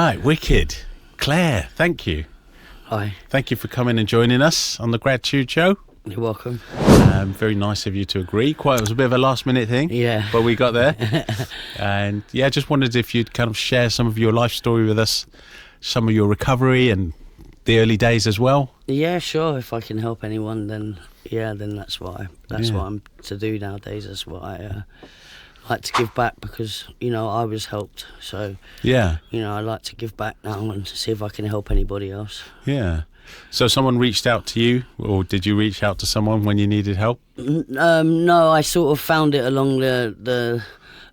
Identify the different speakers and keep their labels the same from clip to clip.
Speaker 1: right, wicked. Claire, thank you.
Speaker 2: Hi.
Speaker 1: Thank you for coming and joining us on the Gratitude Show.
Speaker 2: You're welcome.
Speaker 1: Very nice of you to agree. It was a bit of a last minute thing.
Speaker 2: Yeah.
Speaker 1: But we got there. And yeah, just wondered if you'd kind of share some of your life story with us, some of your recovery and the early days as well.
Speaker 2: Yeah, sure. If I can help anyone, then that's what I'm to do nowadays. That's what I like to give back, because I was helped. So I like to give back now and see if I can help anybody else.
Speaker 1: Yeah. So someone reached out to you, or did you reach out to someone when you needed help?
Speaker 2: No, I sort of found it along the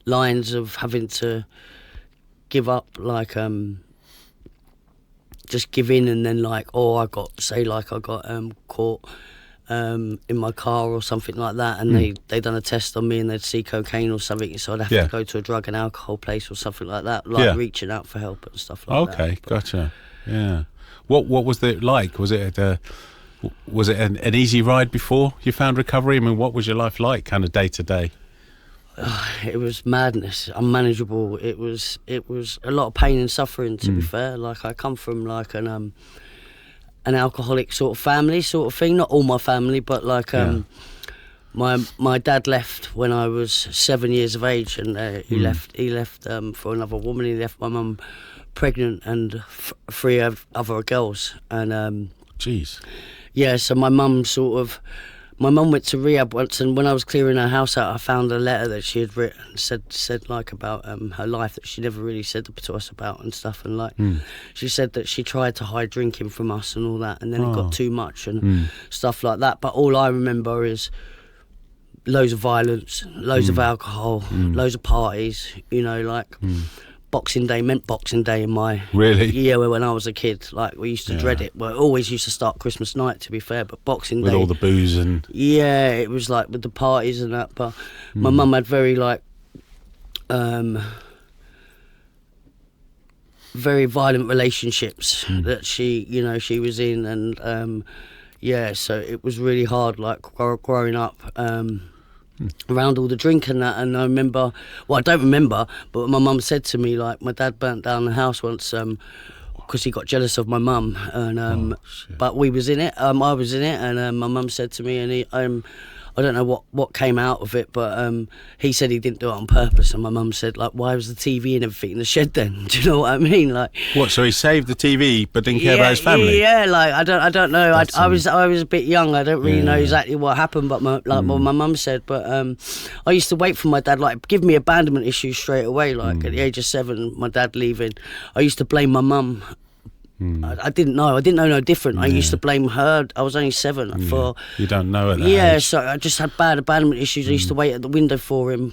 Speaker 2: lines of having to give up, like just give in, and then I got caught in my car or something like that, and they done a test on me and they'd see cocaine or something, so I'd have to go to a drug and alcohol place or something like that, reaching out for help and stuff like that.
Speaker 1: Okay, gotcha. Yeah. What was it like? Was it an easy ride before you found recovery? I mean, what was your life like, kind of day to day?
Speaker 2: It was madness, unmanageable. It was a lot of pain and suffering, to be fair. Like, I come from like an alcoholic sort of family, sort of thing. Not all my family, but my dad left when I was 7 years of age, and he left for another woman. He left my mum pregnant and three other girls, and so my mum went to rehab once, and when I was clearing her house out, I found a letter that she had written, said like about her life that she never really said to us about and stuff, and she said that she tried to hide drinking from us and all that, and then it got too much and stuff like that. But all I remember is loads of violence, loads of alcohol, loads of parties, Boxing Day meant Boxing Day in my...
Speaker 1: Really?
Speaker 2: Yeah, when I was a kid. Like, we used to dread it. Well, it always used to start Christmas night, to be fair, but Boxing Day...
Speaker 1: With all the booze and...
Speaker 2: Yeah, it was like with the parties and that, but my mum had very, very violent relationships that she was in, and, so it was really hard, like, growing up... around all the drink and that. And I remember, I don't remember, but my mum said to me, like, my dad burnt down the house once because he got jealous of my mum, and but we was in it, I was in it, and my mum said to me, and I don't know what came out of it, but he said he didn't do it on purpose, and my mum said, like, why was the TV and everything in the shed then? Do you know what I mean? Like,
Speaker 1: what? So he saved the TV but didn't care about his family?
Speaker 2: Yeah, like, I don't know. I was a bit young. I don't really know exactly what happened, but what my mum said. But I used to wait for my dad, like, give me abandonment issues straight away. Like, at the age of 7, my dad leaving, I used to blame my mum. I didn't know no different. I used to blame her. I was only 7.
Speaker 1: You don't know at that age.
Speaker 2: So I just had bad abandonment issues. I used to wait at the window for him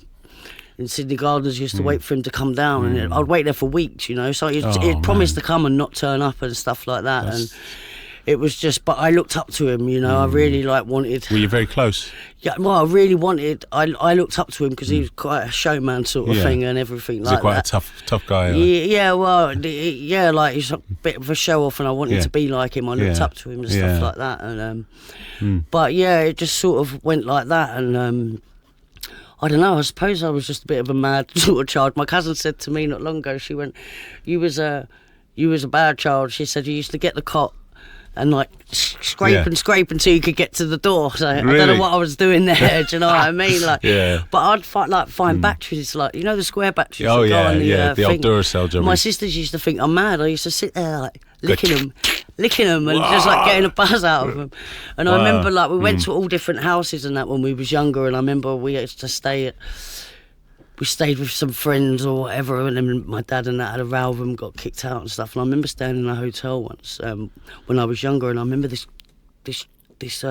Speaker 2: in Sydney Gardens. Used to wait for him to come down, and I'd wait there for weeks, so it promised to come and not turn up and stuff like that. And it was just, but I looked up to him, I really wanted...
Speaker 1: Were you very close?
Speaker 2: Yeah, well, I really wanted... I looked up to him because he was quite a showman sort of thing and everything like that.
Speaker 1: He's quite a tough guy?
Speaker 2: Like, he's a bit of a show-off, and I wanted to be like him. I looked up to him and stuff like that. And but, it just sort of went like that, and... I don't know, I suppose I was just a bit of a mad sort of child. My cousin said to me not long ago, she went, you was a bad child. She said you used to get the cot and scrape until you could get to the door. So
Speaker 1: really?
Speaker 2: I don't know what I was doing there. Do you know what I mean? But I'd find batteries, the square batteries.
Speaker 1: Oh
Speaker 2: that go on
Speaker 1: the old Duracell jummies.
Speaker 2: My sisters used to think I'm mad. I used to sit there licking them and just getting a buzz out of them. And I remember we went to all different houses and that when we was younger. And I remember we used to stayed with some friends or whatever, and then my dad and that had a row with them, got kicked out and stuff. And I remember staying in a hotel once when I was younger, and I remember this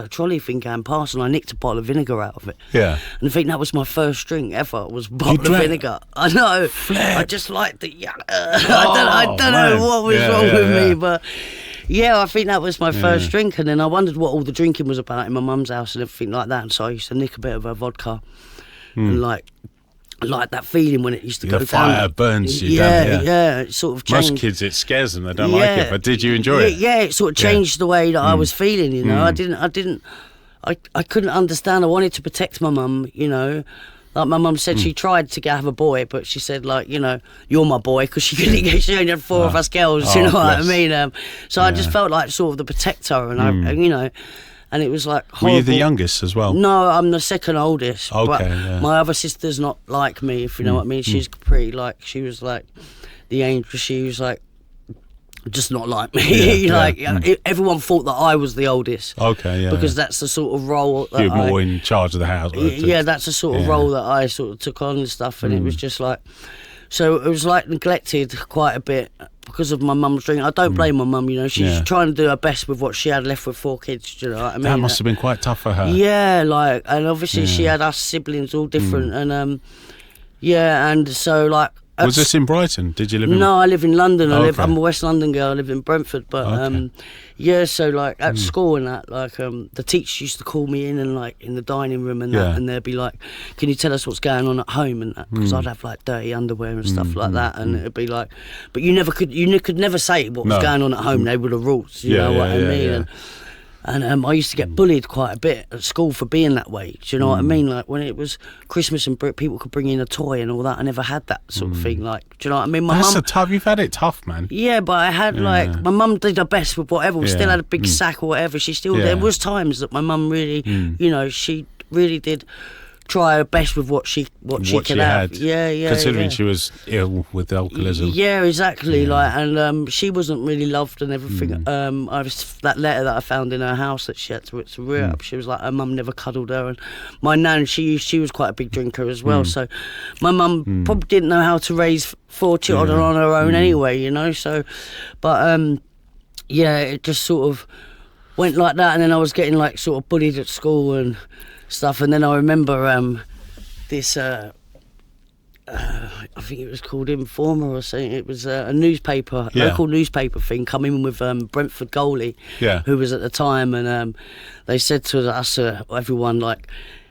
Speaker 2: trolley thing going past, and I nicked a bottle of vinegar out of it.
Speaker 1: Yeah.
Speaker 2: And I think that was my first drink ever, was a bottle of vinegar. I know. I just liked the... I don't know what was wrong with me, but... Yeah, I think that was my first drink, and then I wondered what all the drinking was about in my mum's house and everything like that, and so I used to nick a bit of her vodka and like that feeling when it used to go down.
Speaker 1: The fire burns you down. Yeah,
Speaker 2: it sort of changed.
Speaker 1: Most kids, it scares them. They don't like it. But did you enjoy it?
Speaker 2: Yeah, it sort of changed the way that I was feeling. I couldn't understand. I wanted to protect my mum. Like my mum said, she tried to have a boy, but she said, like, you know, you're my boy, because she couldn't get. She only had 4 of us girls. You know what I mean? So I just felt like sort of the protector, and I, you know. And it was like horrible.
Speaker 1: Were you the youngest as well?
Speaker 2: No, I'm the second oldest.
Speaker 1: Okay,
Speaker 2: but my other sister's not like me, if you know what I mean. She's pretty like, she was like the angel. She was like just not like me. Everyone thought that I was the oldest.
Speaker 1: Okay, yeah.
Speaker 2: Because that's the sort of role that
Speaker 1: you're more in charge of the house.
Speaker 2: Yeah, that's the sort of role that I sort of took on and stuff. And it was just like, so it was like neglected quite a bit because of my mum's drinking. I don't blame my mum, you know. She's trying to do her best with what she had left with 4 kids, do you know what I mean?
Speaker 1: That must have been quite tough for her.
Speaker 2: Yeah, like, and obviously she had us siblings all different, and and so like.
Speaker 1: Was this in Brighton? Did you live in?
Speaker 2: No, I live in London. I'm a West London girl. I live in Brentford, but so like at school and that, like the teachers used to call me in and like in the dining room and that, and they'd be like, "Can you tell us what's going on at home?" and that, because I'd have like dirty underwear and stuff like that, and it'd be like, but you could never say what was going on at home. They were the rules, you know what I mean?
Speaker 1: Yeah.
Speaker 2: And I used to get bullied quite a bit at school for being that way. Do you know what I mean? Like when it was Christmas and people could bring in a toy and all that, I never had that sort of thing. Like, do you know what I mean?
Speaker 1: You've had it tough, man.
Speaker 2: Yeah, but I had like, my mum did her best with whatever. We still had a big sack or whatever. There was times that my mum really, you know, she really did try her best with what she could have. Yeah.
Speaker 1: Considering she was ill with alcoholism.
Speaker 2: Yeah, exactly. Like, and she wasn't really loved and everything. That letter that I found in her house that she had to rear up. She was like, her mum never cuddled her, and my nan, she was quite a big drinker as well. So my mum probably didn't know how to raise 4 children on her own anyway, you know. So, but it just sort of went like that, and then I was getting like sort of bullied at school and stuff, and then I remember this I think it was called Informer or something. It was a newspaper, local newspaper thing, coming with Brentford goalie, who was at the time, and they said to us, everyone, like,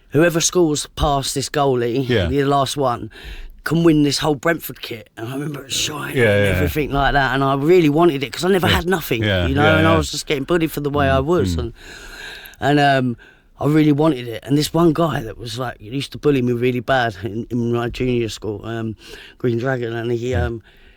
Speaker 2: whoever scores past this goalie, the last one, can win this whole Brentford kit. And I remember it shining and everything like that, and I really wanted it because I never had nothing, you know, and I was just getting bullied for the way I was, and I really wanted it. And this one guy that was like, he used to bully me really bad in my junior school, Green Dragon, and he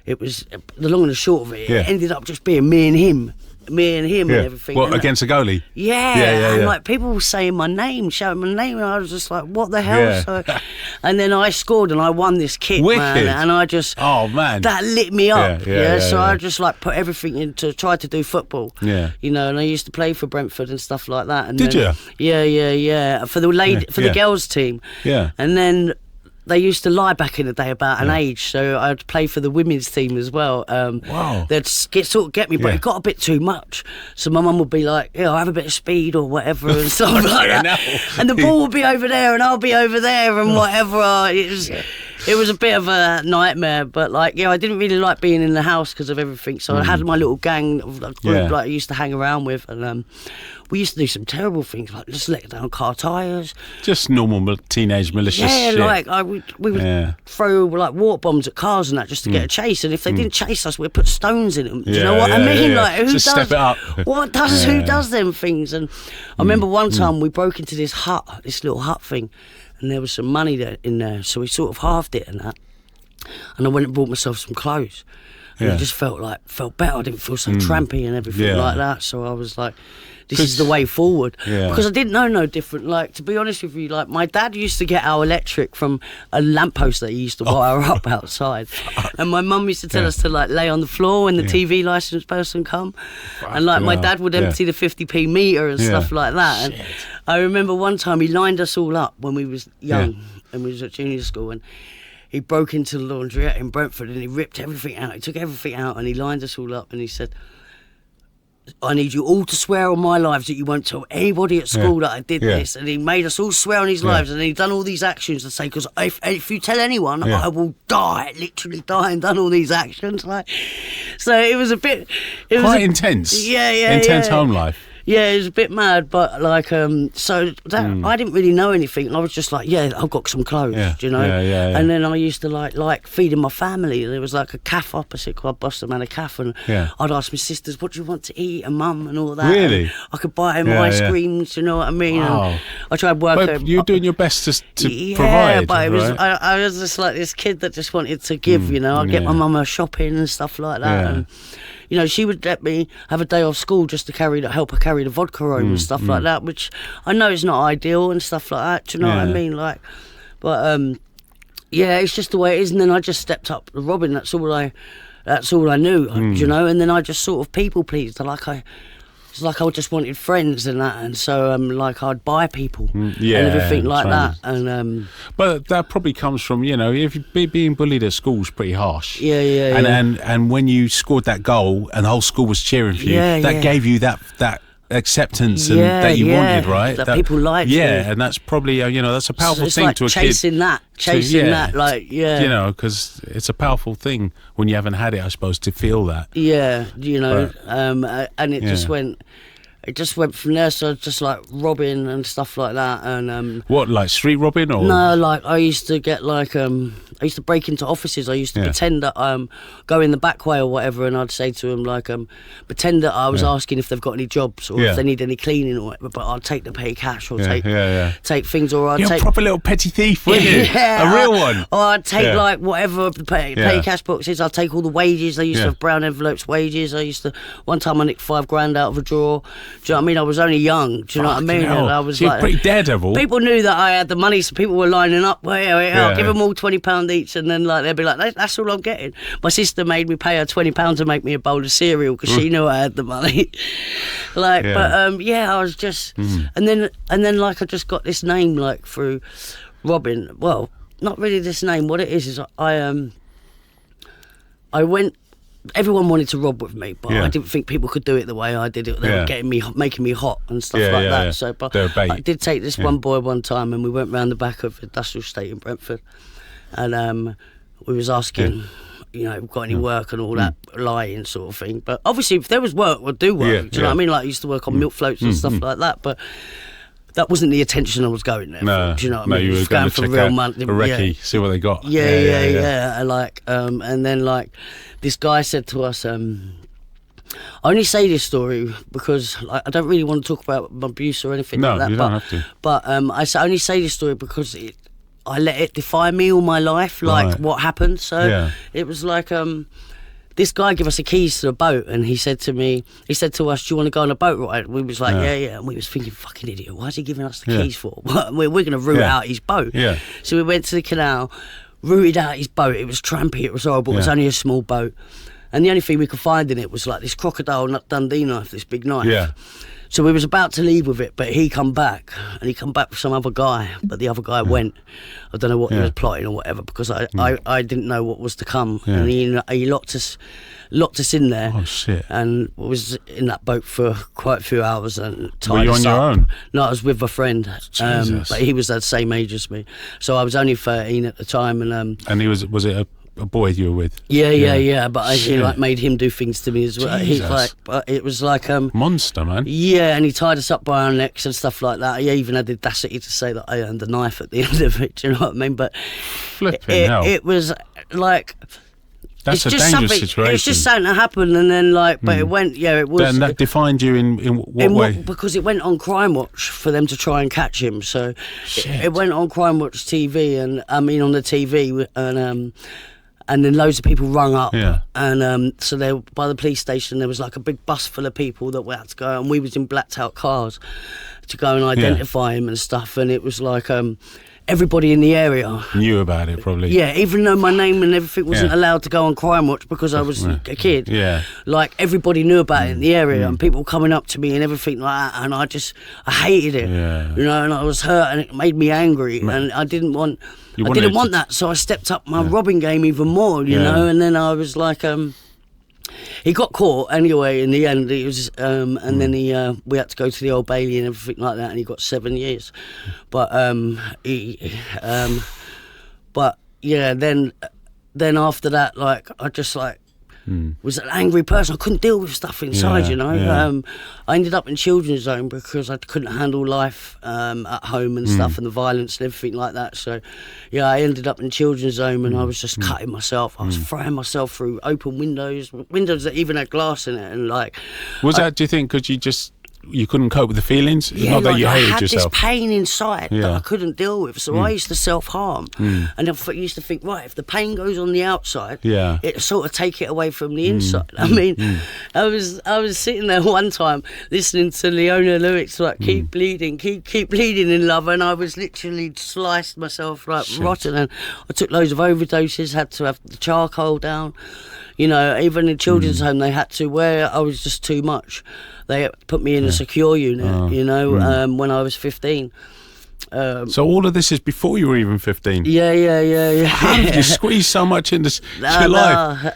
Speaker 2: it was, the long and the short of it, it ended up just being me and him and everything.
Speaker 1: What, against a goalie?
Speaker 2: And like people were saying my name, shouting my name, and I was just like, what the hell? So, and then I scored and I won this kit, man, and I just, that lit me up. So I just like put everything into, tried to do football, you know, and I used to play for Brentford and stuff like that. And
Speaker 1: Did you?
Speaker 2: Yeah, for the girls team. And then they used to lie back in the day about an age, so I'd play for the women's team as well. They'd get me, but it got a bit too much. So my mum would be like, I'll have a bit of speed or whatever and stuff like that. And the ball would be over there and I'll be over there and whatever. It was a bit of a nightmare, but like, I didn't really like being in the house because of everything. So I had my little gang of like, group like I used to hang around with, and we used to do some terrible things, like just let down car tyres.
Speaker 1: Just normal teenage malicious shit.
Speaker 2: Like we would throw like water bombs at cars and that just to get a chase. And if they didn't chase us, we'd put stones in them. Do you know what I mean? Like, who
Speaker 1: just
Speaker 2: does?
Speaker 1: Step it up.
Speaker 2: Who does them things? And I remember one time we broke into this little hut thing, and there was some money in there, so we sort of halved it and that. And I went and bought myself some clothes. And I just felt better. I didn't feel so trampy and everything like that. So I was like, this is the way forward. Because I didn't know no different. Like, to be honest with you, like, my dad used to get our electric from a lamppost that he used to wire up outside. And my mum used to tell us to, like, lay on the floor when the TV licensed person come. And, like, my dad would empty the 50p meter and stuff like that. And I remember one time he lined us all up when we was young and we was at junior school, and he broke into the laundrette in Brentford and he ripped everything out. He took everything out and he lined us all up and he said, I need you all to swear on my lives that you won't tell anybody at school that I did this. And he made us all swear on his lives, and he'd done all these actions to say, because if you tell anyone, I will die, literally die, and done all these actions. Like, so it was a bit...
Speaker 1: Quite intense.
Speaker 2: Yeah.
Speaker 1: Intense home life.
Speaker 2: Yeah, it was a bit mad, but like, so that I didn't really know anything, and I was just like, yeah, I've got some clothes, do you know?
Speaker 1: Yeah.
Speaker 2: And then I used to like feeding my family. There was like a cafe opposite called Boston Man a Cafe, and I'd ask my sisters, what do you want to eat, and mum, and all that.
Speaker 1: Really?
Speaker 2: And I could buy them ice creams, you know what I mean?
Speaker 1: Wow.
Speaker 2: And I tried working.
Speaker 1: You're doing your best to provide.
Speaker 2: But it was,
Speaker 1: right?
Speaker 2: I was just like this kid that just wanted to give, you know. I'd get my mum her shopping and stuff like that. And, you know, she would let me have a day off school just to help her carry the vodka home and stuff like that, which I know is not ideal and stuff like that. Do you know what I mean? Like, but yeah, it's just the way it is. And then I just stepped up to robbing. That's all I knew. You know. And then I just sort of people pleased. It's like I just wanted friends and that, and so like I'd buy people and everything like that. And
Speaker 1: but that probably comes from, you know, if being bullied at school's pretty harsh. And when you scored that goal and the whole school was cheering for you, that gave you that acceptance and that you wanted, right?
Speaker 2: That people liked you.
Speaker 1: And that's probably you know, that's a powerful
Speaker 2: it's
Speaker 1: thing
Speaker 2: like
Speaker 1: to a
Speaker 2: chasing
Speaker 1: kid.
Speaker 2: Chasing that, like
Speaker 1: you know, because it's a powerful thing when you haven't had it, I suppose, to feel that.
Speaker 2: Yeah, you know, and it just went. It just went from there, so just like robbing and stuff like that, and
Speaker 1: what, like street robbing or
Speaker 2: no, like I used to get like I used to break into offices. I used to pretend that go in the back way or whatever, and I'd say to them like pretend that I was asking if they've got any jobs or if they need any cleaning or whatever. But I'd take the petty cash or take things, or I'd
Speaker 1: take a proper little petty thief, weren't you? A real one.
Speaker 2: Or I'd take like whatever the petty cash box is. I'd take all the wages. I used to have brown envelopes, wages. I used to one time I nicked £5,000 out of a drawer. Do you know what I mean? I was only young. Do you know what I mean? And I was
Speaker 1: like, pretty daredevil.
Speaker 2: People knew that I had the money, so people were lining up. I'll give them all £20 each, and then like they'd be like, "That's all I'm getting." My sister made me pay her £20 to make me a bowl of cereal because she knew I had the money. But I was just, and then like I just got this name like through robbing. Well, not really this name. What it is I went. Everyone wanted to rob with me, but I didn't think people could do it the way I did it. They were making me hot and stuff like that. So, but I did take this one boy one time, and we went round the back of the industrial estate in Brentford, and we was asking, you know, got any work and all that lying sort of thing. But obviously, if there was work, we'd do work. Do you know what I mean? Like I used to work on milk floats and stuff like that, but. That wasn't the attention I was going there for. Do you know what I mean?
Speaker 1: You were going for real money. A recce, see what they got.
Speaker 2: Yeah. Like, and then like, this guy said to us, I only say this story because like, I don't really want to talk about abuse or anything like that.
Speaker 1: No, you don't have to.
Speaker 2: But I only say this story because I let it define me all my life, like what happened. So it was like, this guy gave us the keys to the boat, and he said to us, "Do you want to go on a boat ride?" We was like, yeah. And we was thinking, fucking idiot, why is he giving us the keys for? We're going to root out his boat. So we went to the canal, rooted out his boat. It was trampy, it was horrible. It was only a small boat. And the only thing we could find in it was like this crocodile Dundee knife, this big knife. So we was about to leave with it, but he come back with some other guy, but the other guy went. I don't know what he was plotting or whatever, because I didn't know what was to come, and he locked us in there.
Speaker 1: Oh shit!
Speaker 2: And was in that boat for quite a few hours and tied
Speaker 1: Were you
Speaker 2: us
Speaker 1: on your
Speaker 2: up.
Speaker 1: own?
Speaker 2: No, I was with a friend, but he was the same age as me, so I was only 13 at the time, and
Speaker 1: he was it a boy you were with?
Speaker 2: Yeah. But I like made him do things to me as well. He like, but it was like
Speaker 1: monster, man.
Speaker 2: Yeah, and he tied us up by our necks and stuff like that. He even had the audacity to say that I earned a knife at the end of it. Do you know what I mean? But
Speaker 1: flipping hell,
Speaker 2: it was like.
Speaker 1: That's a dangerous situation.
Speaker 2: It's just something that happened, and then like, but it went. Yeah, it was.
Speaker 1: And that defined you in what way?
Speaker 2: Because it went on Crime Watch for them to try and catch him. So it went on Crime Watch TV, and I mean on the TV, and then loads of people rung up, and so they by the police station there was like a big bus full of people that we had to go, and we was in blacked out cars to go and identify him and stuff, and it was like everybody in the area
Speaker 1: knew about it probably.
Speaker 2: Yeah, even though my name and everything wasn't allowed to go on Crime Watch because I was a kid.
Speaker 1: Yeah,
Speaker 2: like everybody knew about it in the area, and people coming up to me and everything like that, and I hated it.
Speaker 1: Yeah.
Speaker 2: You know, and I was hurt, and it made me angry, and I didn't want. I didn't want that, so I stepped up my robbing game even more, you know. And then I was like, he got caught anyway. In the end, it was, and then we had to go to the Old Bailey and everything like that, and he got 7 years. But but yeah, then after that, like I just like was an angry person. I couldn't deal with stuff inside, you know. Yeah. I ended up in children's home because I couldn't handle life at home and stuff, and the violence and everything like that. So, yeah, I ended up in children's home, and I was just cutting myself. I was throwing myself through open windows that even had glass in it, and like.
Speaker 1: Was that? Do you think? Could you just? You couldn't cope with the feelings? Yeah, not that you hated yourself.
Speaker 2: I had this pain inside that I couldn't deal with, so I used to self-harm. And I used to think, right, if the pain goes on the outside, it sort of take it away from the inside. I mean, I was sitting there one time listening to Leona Lewis, like, keep bleeding in love, and I was literally sliced myself like rotten, and I took loads of overdoses, had to have the charcoal down. You know, even in children's home, they had to, where I was just too much. They put me in a secure unit, you know, when I was 15.
Speaker 1: So all of this is before you were even 15?
Speaker 2: Yeah.
Speaker 1: How did you squeeze so much into your life?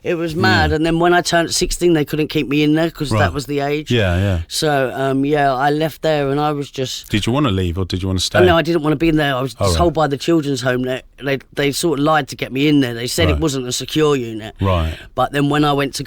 Speaker 2: It was mad. And then when I turned 16, they couldn't keep me in there because that was the age.
Speaker 1: Yeah.
Speaker 2: So, I left there, and I was just...
Speaker 1: Did you want to leave, or did you want to stay?
Speaker 2: No, I didn't want to be in there. I was told by the children's home that they sort of lied to get me in there. They said it wasn't a secure unit.
Speaker 1: Right.
Speaker 2: But then when I went to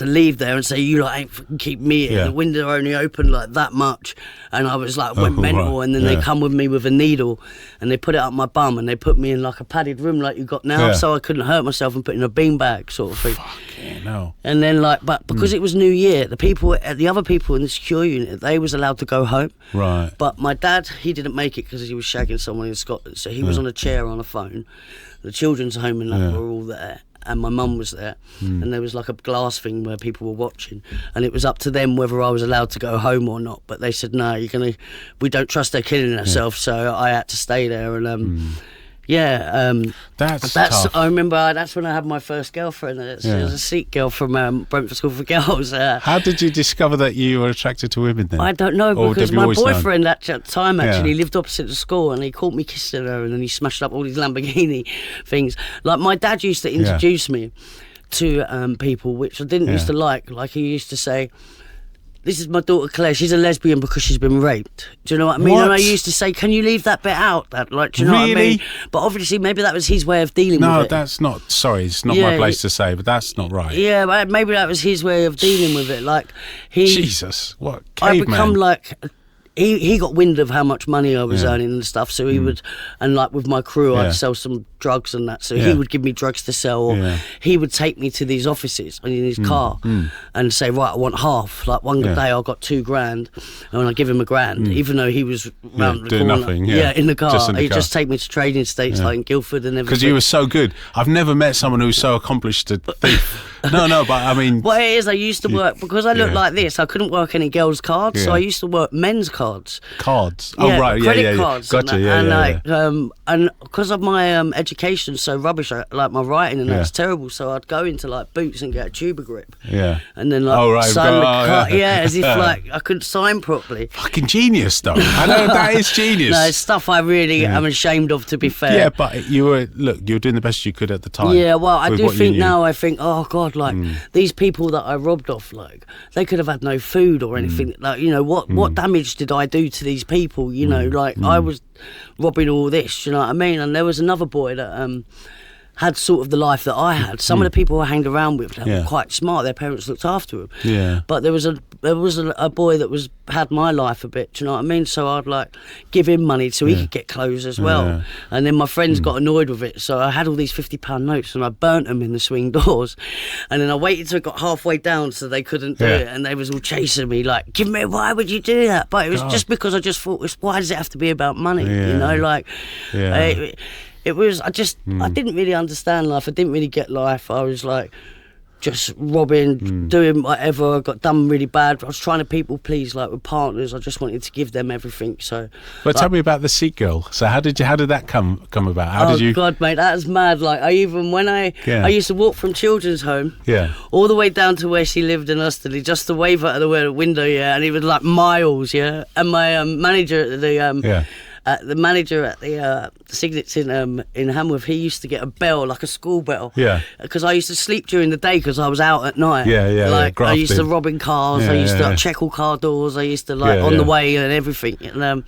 Speaker 2: leave there and say, you like ain't fucking keep me in, the window only opened like that much, and I was like went mental, and then they come with me with a needle and they put it up my bum, and they put me in like a padded room like you got now, so I couldn't hurt myself, and put in a beanbag sort of thing.
Speaker 1: Fucking hell.
Speaker 2: And then but because it was New Year, the other people in the secure unit, they was allowed to go home.
Speaker 1: Right.
Speaker 2: But my dad, he didn't make it because he was shagging someone in Scotland, so he was on a chair on a phone. The children's home and that were all there, and my mum was there, and there was like a glass thing where people were watching, and it was up to them whether I was allowed to go home or not. But they said, no, we don't trust they're killing themselves, so I had to stay there. And that's tough. I remember that's when I had my first girlfriend. It was a Sikh girl from Brentford School for Girls.
Speaker 1: How did you discover that you were attracted to women then?
Speaker 2: I don't know, because my boyfriend at the time actually lived opposite the school, and he caught me kissing her, and then he smashed up all these Lamborghini things. Like, my dad used to introduce me to people, which I didn't used to like. Like, he used to say, this is my daughter Claire, she's a lesbian because she's been raped. Do you know what I mean?
Speaker 1: What?
Speaker 2: And I used to say, can you leave that bit out? Do you know what I mean? But obviously, maybe that was his way of dealing with it.
Speaker 1: No, that's not, sorry, it's not my place to say, but that's not right.
Speaker 2: Yeah, but maybe that was his way of dealing with it. Like,
Speaker 1: Jesus, what caveman.
Speaker 2: I become like... He got wind of how much money I was earning and stuff, so he would, and like with my crew, I'd sell some drugs and that, so he would give me drugs to sell, or he would take me to these offices in his car and say, right, I want half. Like, one day I got $2,000, and I give him $1,000, even though he was round the
Speaker 1: doing
Speaker 2: corner.
Speaker 1: Nothing,
Speaker 2: in the car. He'd just take me to trading states like in Guildford and everything.
Speaker 1: Because you were so good. I've never met someone who's so accomplished a thief. No, but I mean...
Speaker 2: What it is, I used to work, because I looked like this, I couldn't work any girls' cards, so I used to work men's cards.
Speaker 1: Cards? Oh, right,
Speaker 2: credit cards.
Speaker 1: Gotcha,
Speaker 2: and because of my education so rubbish, like my writing and that's terrible, so I'd go into like Boots and get a tuber grip.
Speaker 1: Yeah.
Speaker 2: And then like sign the card, as if like I couldn't sign properly.
Speaker 1: Fucking genius, though. I know that is genius.
Speaker 2: No, it's stuff I really am ashamed of, to be fair.
Speaker 1: Yeah, but you were doing the best you could at the time.
Speaker 2: Yeah, well, I do think now, I think, oh God, like these people that I robbed off, like they could have had no food or anything. Like, you know, what damage did I do to these people? You know, like I was robbing all this, you know what I mean? And there was another boy that had sort of the life that I had. Some of the people I hanged around with, they were quite smart. Their parents looked after them.
Speaker 1: Yeah.
Speaker 2: But there was a boy that had my life a bit. Do you know what I mean? So I'd like give him money so he could get clothes as well. Yeah. And then my friends got annoyed with it, so I had all these £50 notes and I burnt them in the swing doors. And then I waited till it got halfway down so they couldn't do it, and they was all chasing me like, "Give me! Why would you do that?" But it was just because I just thought, why does it have to be about money?
Speaker 1: Yeah.
Speaker 2: You know, like. Yeah. It was, I didn't really understand life. I didn't really get life. I was like, just robbing, doing whatever. I got done really bad. I was trying to people please, like with partners. I just wanted to give them everything. So,
Speaker 1: but tell me about the Sikh girl. So how did that come about? How did you?
Speaker 2: Oh God, mate, that was mad. Like I used to walk from children's home, all the way down to where she lived in Ustley, just to wave at her the window, and it was like miles, And my manager at the manager at the Signets in Hamworth, he used to get a bell, like a school bell. Yeah. Because I used to sleep during the day because I was out at night. Like I used to rob in cars. I used to check all car doors. I used to on the way and everything. And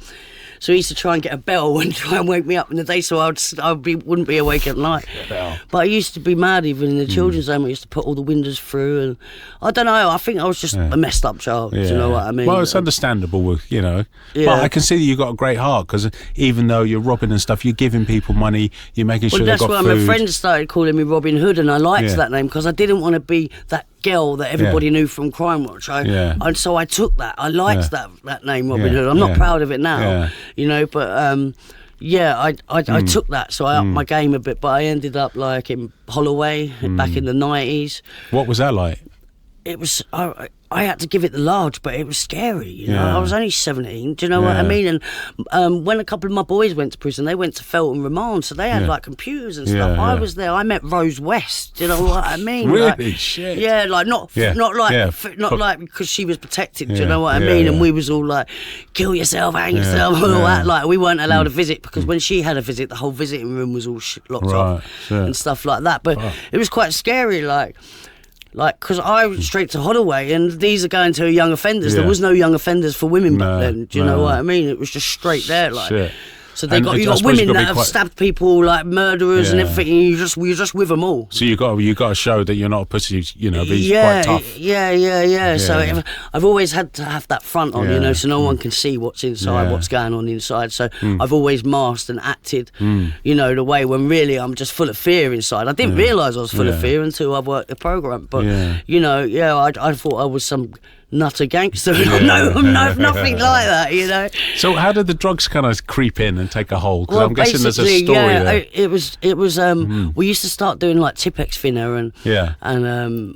Speaker 2: So he used to try and get a bell and try and wake me up in the day, so wouldn't be awake at night. But I used to be mad even in the children's home. I used to put all the windows through, and I don't know. I think I was just a messed up child. Do you know what I mean?
Speaker 1: Well, it's understandable, you know. Yeah. But I can see that you've got a great heart, because even though you're robbing and stuff, you're giving people money, you're making sure they've got food.
Speaker 2: Well, that's why my friends started calling me Robin Hood, and I liked that name because I didn't want to be that girl that everybody knew from Crime Watch. And so I took that. I liked that name, Robin Hood. I'm not proud of it now, you know, but I took that, so I upped my game a bit. But I ended up like in Holloway back in the 90s.
Speaker 1: What was that like?
Speaker 2: It was I had to give it the large, but it was scary, you know. I was only 17, do you know what I mean? And when a couple of my boys went to prison, they went to Felton Remand, so they had like computers and stuff. I was there. I met Rose West, do you know what I mean?
Speaker 1: Really?
Speaker 2: Like,
Speaker 1: shit.
Speaker 2: Yeah, like not like because she was protected, do you know what I mean? And we was all like, kill yourself, hang yourself, all that. Like we weren't allowed to visit, because when she had a visit, the whole visiting room was all locked off and stuff like that. But it was quite scary, like, because I went straight to Holloway, and these are going to young offenders. There was no young offenders for women back then. Do you know what I mean? It was just straight there, like. Shit. So you got women that have stabbed people, like murderers and everything. And you're just with them all.
Speaker 1: So you got to show that you're not a pussy. You know, be quite tough.
Speaker 2: Yeah. So I've always had to have that front on, you know, so no one can see what's inside, what's going on inside. So I've always masked and acted, you know, the way when really I'm just full of fear inside. I didn't realise I was full of fear until I worked the programme. But you know, I thought I was some nutter gangster. No, nothing like that, you know.
Speaker 1: So how did the drugs kind of creep in and take a hold? Because I'm guessing there's a story there.
Speaker 2: It was we used to start doing like Tipex thinner and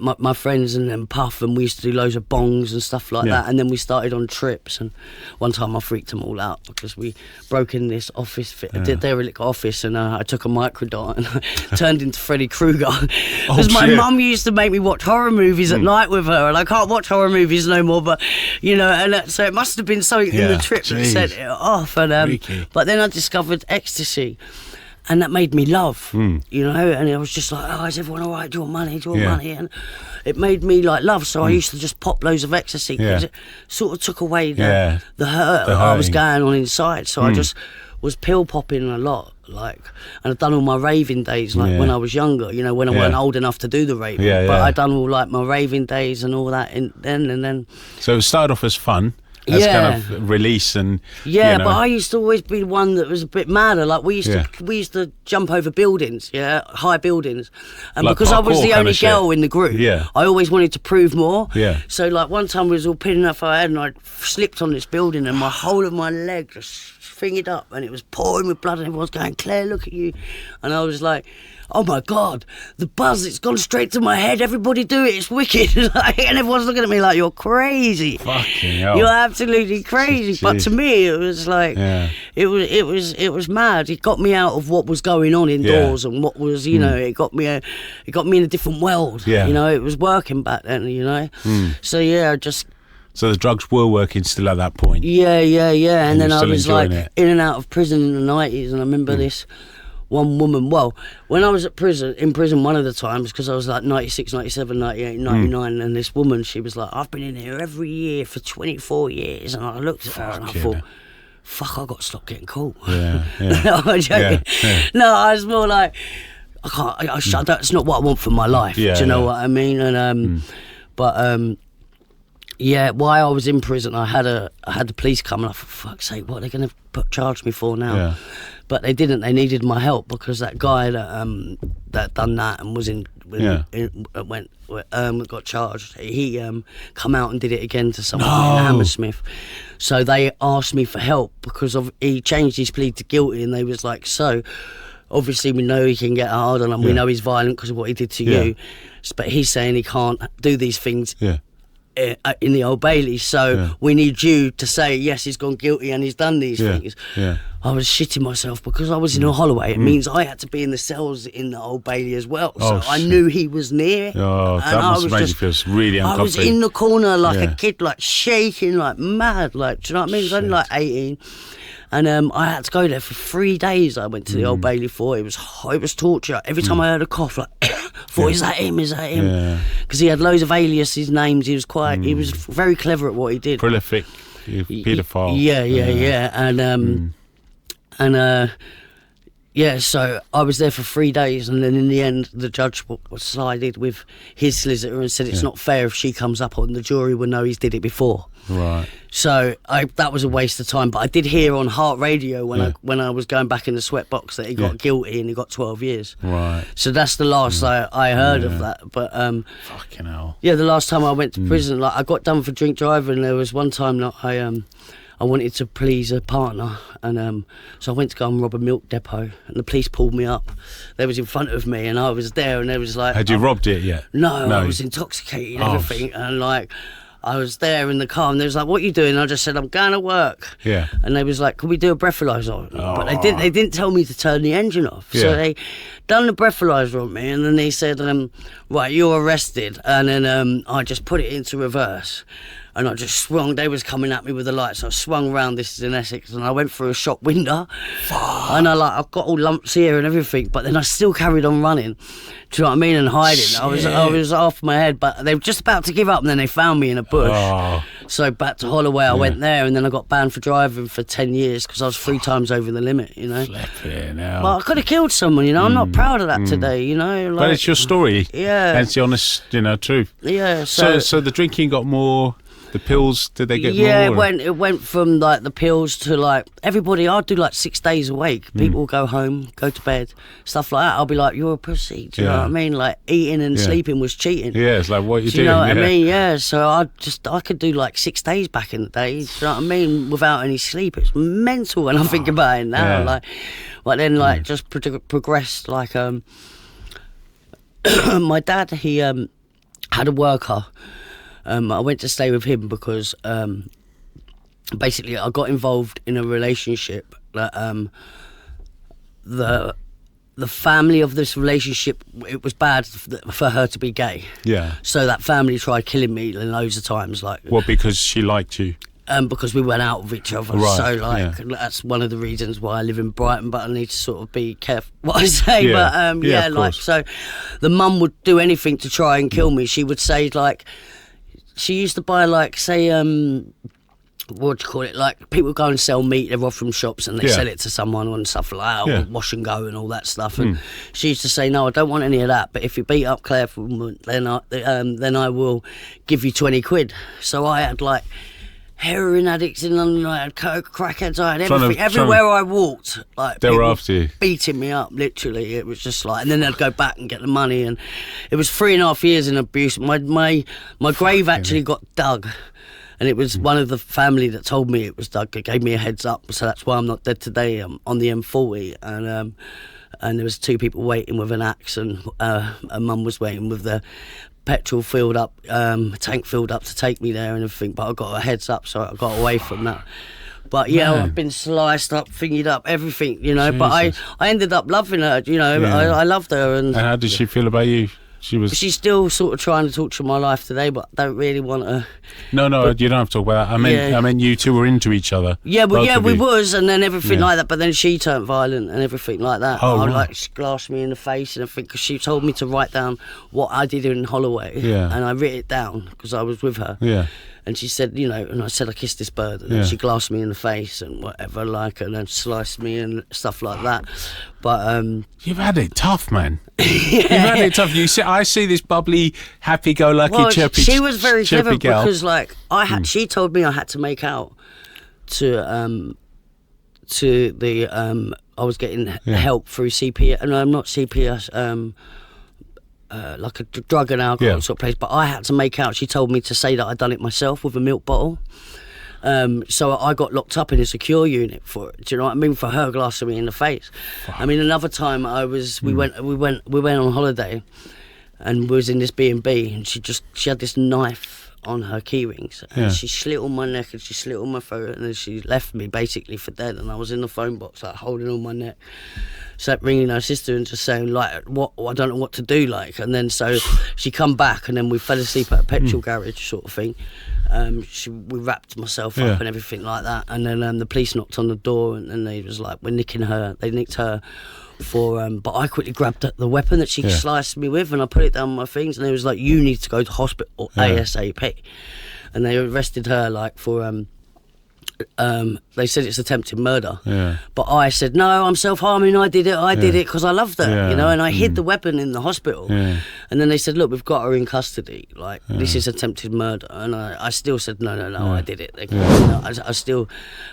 Speaker 2: my friends and Puff, and we used to do loads of bongs and stuff like that, and then we started on trips, and one time I freaked them all out because we broke in this office, derelict office, and I took a microdot and I turned into Freddy Krueger because my mum used to make me watch horror movies at night with her, and I can't watch horror movies no more, but you know, and so it must have been something in the trip that set it off. And but then I discovered ecstasy, and that made me love, you know, and I was just like, oh, is everyone all right? Do you want money? Do you want money? And it made me like love. So I used to just pop loads of ecstasy because it sort of took away the hurt that I was going on inside. So I just was pill popping a lot, like, and I'd done all my raving days, like when I was younger, you know, when I weren't old enough to do the raving. But I'd done all like my raving days and all that then. So
Speaker 1: it started off as fun. As kind of release and you know.
Speaker 2: But I used to always be one that was a bit madder. Like we used to jump over buildings, high buildings, and like because I was the only girl in the group, I always wanted to prove more. So like one time we was all pinning up our head, and I slipped on this building, and my whole of my leg just fingered up, and it was pouring with blood, and everyone's going, Claire, look at you. And I was like, oh my God, the buzz, it's gone straight to my head, everybody do it, it's wicked. And everyone's looking at me like, you're crazy.
Speaker 1: Fucking hell.
Speaker 2: You're absolutely crazy. Jeez. But to me it was like it was mad. It got me out of what was going on indoors and what was, you know, it got me in a different world. You know, it was working back then, you know. So
Speaker 1: so the drugs were working still at that point?
Speaker 2: Yeah. And then I was like in and out of prison in the 90s, and I remember this one woman, well, when I was in prison one of the times, because I was like 96, 97, 98, 99, and this woman, she was like, I've been in here every year for 24 years, and I looked at her and I thought, fuck, I got to stop getting caught. No, I'm joking. No, I was more like, that's not what I want for my life, do you know what I mean? And while I was in prison, I had the police come, and I thought, fuck's sake, what are they going to charge me for now? But they didn't. They needed my help, because that guy that done that and was got charged. He come out and did it again to someone in Hammersmith. So they asked me for help because he changed his plea to guilty, and they was like, so obviously we know he can get hard on him. We know he's violent because of what he did to you, but he's saying he can't do these things. In the Old Bailey, so we need you to say yes, he's gone guilty and he's done these things. I was shitting myself because I was in a Holloway. It means I had to be in the cells in the Old Bailey as well. So I knew he was near.
Speaker 1: That must have made you feel really uncomfortable.
Speaker 2: I was in the corner like a kid, like shaking, like mad. Like, do you know what I mean? I was only like 18. And I had to go there for 3 days. I went to the Old Bailey for it. It was torture. Every time I heard a cough, like, thought, is that him? Is that him? Because he had loads of aliases, names. He was very clever at what he did.
Speaker 1: Prolific. you paedophile.
Speaker 2: So I was there for 3 days, and then in the end, the judge sided with his solicitor and said it's not fair if she comes up on the jury will know he's did it before.
Speaker 1: Right.
Speaker 2: So that was a waste of time. But I did hear on Heart Radio when I was going back in the sweatbox that he got guilty and he got 12 years.
Speaker 1: Right.
Speaker 2: So that's the last I heard of that. But
Speaker 1: fucking hell.
Speaker 2: Yeah, the last time I went to prison, like I got done for drink driving. There was one time that I wanted to please a partner, and so I went to go and rob a milk depot, and the police pulled me up. They was in front of me, and I was there, and they was like...
Speaker 1: Had you robbed it yet?
Speaker 2: No, I was intoxicated and everything, and like... I was there in the car, and they was like, "What are you doing?" And I just said, "I'm going to work."
Speaker 1: Yeah.
Speaker 2: And they was like, "Can we do a breathalyzer?" But they didn't tell me to turn the engine off. So they done the breathalyzer on me, and then they said, "Right, you're arrested." And then I just put it into reverse. And I just swung, they was coming at me with the lights, so I swung round, this is in Essex, and I went through a shop window. Fuck. And I've got all lumps here and everything, but then I still carried on running. Do you know what I mean? And hiding. Shit. I was off my head, but they were just about to give up, and then they found me in a bush. Oh. So back to Holloway, I went there, and then I got banned for driving for 10 years because I was 3 times over the limit, you know.
Speaker 1: Flipping hell.
Speaker 2: But I could have killed someone, you know. I'm not proud of that today, you know.
Speaker 1: But it's your story.
Speaker 2: Yeah.
Speaker 1: And it's the honest, truth.
Speaker 2: Yeah.
Speaker 1: So the drinking got more... The pills, did they get more?
Speaker 2: Yeah, it went from like the pills to like everybody. I'd do like 6 days a week. People go home, go to bed, stuff like that. I'll be like, "You're a pussy." Do you know what I mean? Like eating and sleeping was cheating.
Speaker 1: Yeah, it's like what you do.
Speaker 2: You know what I mean? Yeah. So I could do like 6 days back in the day. Do you know what I mean? Without any sleep, it's mental when I think about it now.
Speaker 1: Yeah.
Speaker 2: But then just progressed. Like my dad, he had a worker. I went to stay with him because basically I got involved in a relationship that the family of this relationship, it was bad for her to be gay.
Speaker 1: Yeah.
Speaker 2: So that family tried killing me loads of times. Like,
Speaker 1: what, because she liked you?
Speaker 2: Because we went out with each other.
Speaker 1: Right,
Speaker 2: so that's one of the reasons why I live in Brighton, but I need to sort of be careful what I say. Yeah. But so the mum would do anything to try and kill me. She would say like, she used to buy like, say, what do you call it? Like people go and sell meat, they rob from shops and they sell it to someone and stuff like that, or wash and go and all that stuff. And she used to say, "No, I don't want any of that. But if you beat up Claire, then I will give you 20 quid." So I had like heroin addicts in London, I had coke, crackheads, I had everything. Everywhere I walked, like
Speaker 1: they were after you,
Speaker 2: beating me up. Literally, it was just like, and then they'd go back and get the money, and it was 3.5 years in abuse. My grave actually got dug, and it was one of the family that told me it was dug. It gave me a heads up, so that's why I'm not dead today. I'm on the M40, and there was 2 people waiting with an axe, and a mum was waiting with the petrol filled up, tank filled up to take me there and everything, but I got a heads up, so I got away from that. But I've been sliced up, fingered up, everything, you know. Jesus. But I ended up loving her, you know. I loved her. And
Speaker 1: how did she feel about you?
Speaker 2: She's still sort of trying to torture my life today, but I don't really want to.
Speaker 1: No, you don't have to talk about that. I mean, you two were into each other.
Speaker 2: Yeah, we was, and then everything like that. But then she turned violent and everything like that.
Speaker 1: Oh, right.
Speaker 2: Like she glassed me in the face and everything because she told me to write down what I did in Holloway.
Speaker 1: Yeah.
Speaker 2: And I wrote it down because I was with her.
Speaker 1: Yeah.
Speaker 2: And she said, you know, and I said I kissed this bird, and then she glassed me in the face and whatever, like, and then sliced me and stuff like that. But
Speaker 1: you've had it tough, man. You've had it tough. I see this bubbly, happy-go-lucky, chirpy.
Speaker 2: She was very clever
Speaker 1: girl.
Speaker 2: because, like, she told me I had to make out to the I was getting help through CPS, and I'm not CPS. Like a drug and alcohol sort of place, but I had to make out. She told me to say that I'd done it myself with a milk bottle. So I got locked up in a secure unit for it. Do you know what I mean? For her glassing me in the face. Fuck. I mean, another time we went on holiday, and we was in this B&B, and she had this knife on her key rings, and she slit on my neck and she slit on my throat, and then she left me basically for dead, and I was in the phone box like holding on my neck. So ringing her sister and just saying like, what, I don't know what to do, like. And then so she come back, and then we fell asleep at a petrol garage sort of thing. We wrapped myself up and everything like that, and then the police knocked on the door, and they was like, we're nicking her. They nicked her for but I quickly grabbed the weapon that she sliced me with, and I put it down my things, and they was like, you need to go to hospital ASAP. And they arrested her like for they said it's attempted murder.
Speaker 1: Yeah.
Speaker 2: But I said, no, I'm self-harming, I did it because I loved her,
Speaker 1: Yeah.
Speaker 2: you know, and I hid the weapon in the hospital.
Speaker 1: Yeah.
Speaker 2: And then they said, look, we've got her in custody, like, this is attempted murder. And I still said, no, I did it. You know,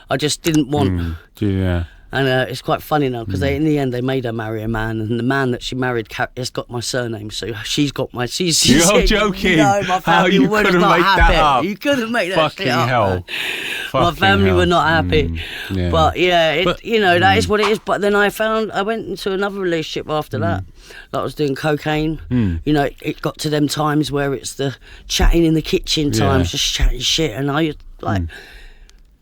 Speaker 2: I just didn't want...
Speaker 1: Yeah.
Speaker 2: And it's quite funny now because in the end they made her marry a man, and the man that she married has got my surname, so she's got my. You're
Speaker 1: said, joking?
Speaker 2: No, my family
Speaker 1: you
Speaker 2: were
Speaker 1: couldn't
Speaker 2: not
Speaker 1: make
Speaker 2: happy.
Speaker 1: that up?
Speaker 2: You couldn't make that
Speaker 1: Fucking
Speaker 2: shit up.
Speaker 1: hell.
Speaker 2: Man. My family were not happy.
Speaker 1: Yeah.
Speaker 2: But you know, that is what it is. But then I went into another relationship after that. Like I was doing cocaine. You know, it got to them times where it's the chatting in the kitchen times, just chatting shit, and I like.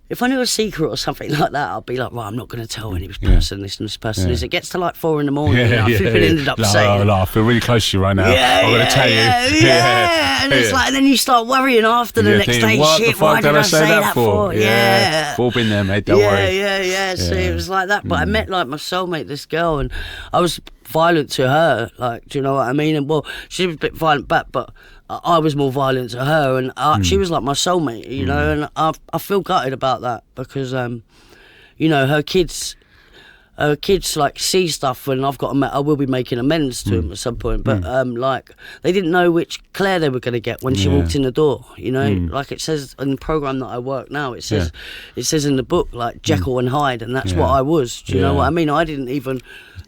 Speaker 2: If I knew a secret or something like that, I'd be like, right, I'm not going to tell any person this and this person is. It gets to like 4 a.m. and I flipping ended up saying...
Speaker 1: I feel really close to you right now. I'm going to tell you.
Speaker 2: And it's like, and then you start worrying after the next day, shit, why did I say that for?
Speaker 1: We've all been there, mate, don't worry.
Speaker 2: Yeah. So it was like that. But I met like my soulmate, this girl, and I was violent to her, like, do you know what I mean? And well, she was a bit violent back, but I was more violent to her, and she was like my soulmate, you know, and I feel gutted about that because, you know, her kids like see stuff, and I will be making amends to them at some point, but like they didn't know which Claire they were going to get when she walked in the door, you know, like it says in the program that I work now, it says in the book like Jekyll and Hyde, and that's what I was. Do you know what I mean? I didn't even.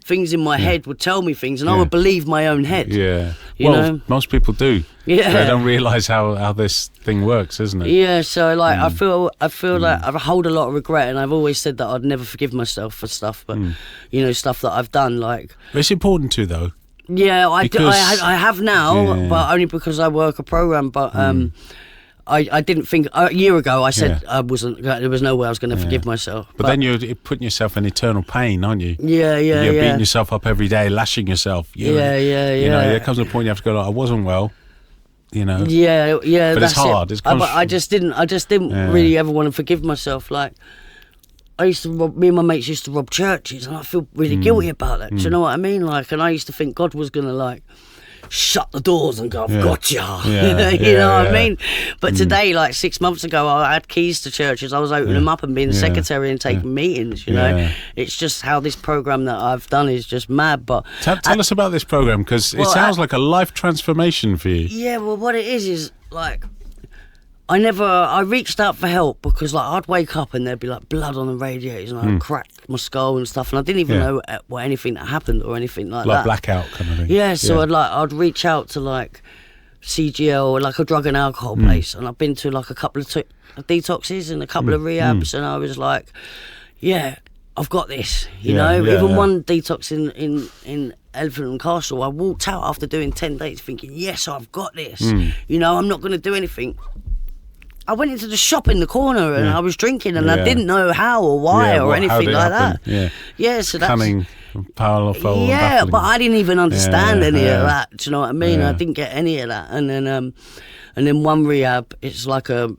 Speaker 2: Things in my head would tell me things, and I would believe my own head.
Speaker 1: Yeah.
Speaker 2: You know?
Speaker 1: Most people do.
Speaker 2: Yeah.
Speaker 1: They don't realise how this thing works, isn't it?
Speaker 2: Yeah. So like, I feel like I hold a lot of regret, and I've always said that I'd never forgive myself for stuff, but you know, stuff that I've done. Like,
Speaker 1: it's important to though.
Speaker 2: Yeah, I have now, but only because I work a program. But I didn't think a year ago. I said I wasn't. There was no way I was going to forgive myself.
Speaker 1: But then you're putting yourself in eternal pain, aren't you?
Speaker 2: Yeah.
Speaker 1: You're beating yourself up every day, lashing yourself. You know, there comes a point you have to go, like, I wasn't well. You know. Yeah. But it's hard.
Speaker 2: I just didn't really ever want to forgive myself. Like, me and my mates used to rob churches, and I feel really guilty about that. Do you know what I mean? Like, and I used to think God was going to like shut the doors and go, I've got you. You know what I mean? But today, like 6 months ago, I had keys to churches. I was opening them up and being secretary and taking meetings, you know. It's just how this program that I've done is just mad. But
Speaker 1: tell us about this program, because it sounds like a life transformation for you.
Speaker 2: Yeah, well, what it is like, I reached out for help because like I'd wake up and there'd be like blood on the radiators, and I'd crack my skull and stuff, and I didn't even know what anything that happened or anything like that.
Speaker 1: Like blackout kind of thing.
Speaker 2: Yeah, so I'd reach out to like CGL or like a drug and alcohol place, and I've been to like a couple of detoxes and a couple of rehabs, and I was like, yeah, I've got this, you know. Even one detox in Elephant and Castle, I walked out after doing 10 days thinking, yes, I've got this. You know, I'm not going to do anything. I went into the shop in the corner and I was drinking, and I didn't know how or why or anything like that. Yeah, so that's...
Speaker 1: Cunning, powerful.
Speaker 2: Yeah, but I didn't even understand any of that. Do you know what I mean? I didn't get any of that. And then one rehab, it's like the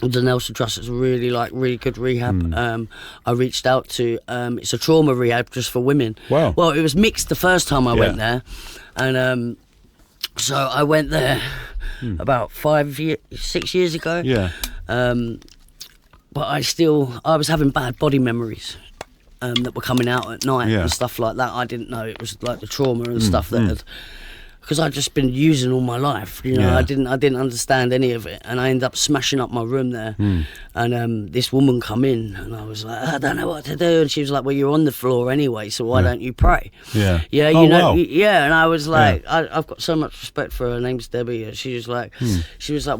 Speaker 2: Nelson Trust is really good rehab. I reached out to, it's a trauma rehab just for women.
Speaker 1: Wow.
Speaker 2: Well, it was mixed the first time I went there, and so I went there about 6 years ago.
Speaker 1: Yeah.
Speaker 2: But I was having bad body memories that were coming out at night and stuff like that. I didn't know it was like the trauma and stuff that had, because I'd just been using all my life, you know. I didn't understand any of it, and I ended up smashing up my room there. And this woman come in, and I was like, I don't know what to do, and she was like, well, you're on the floor anyway, so why don't you pray? You know. Yeah, and I was like, I've got so much respect for her. Her name's Debbie. She was like,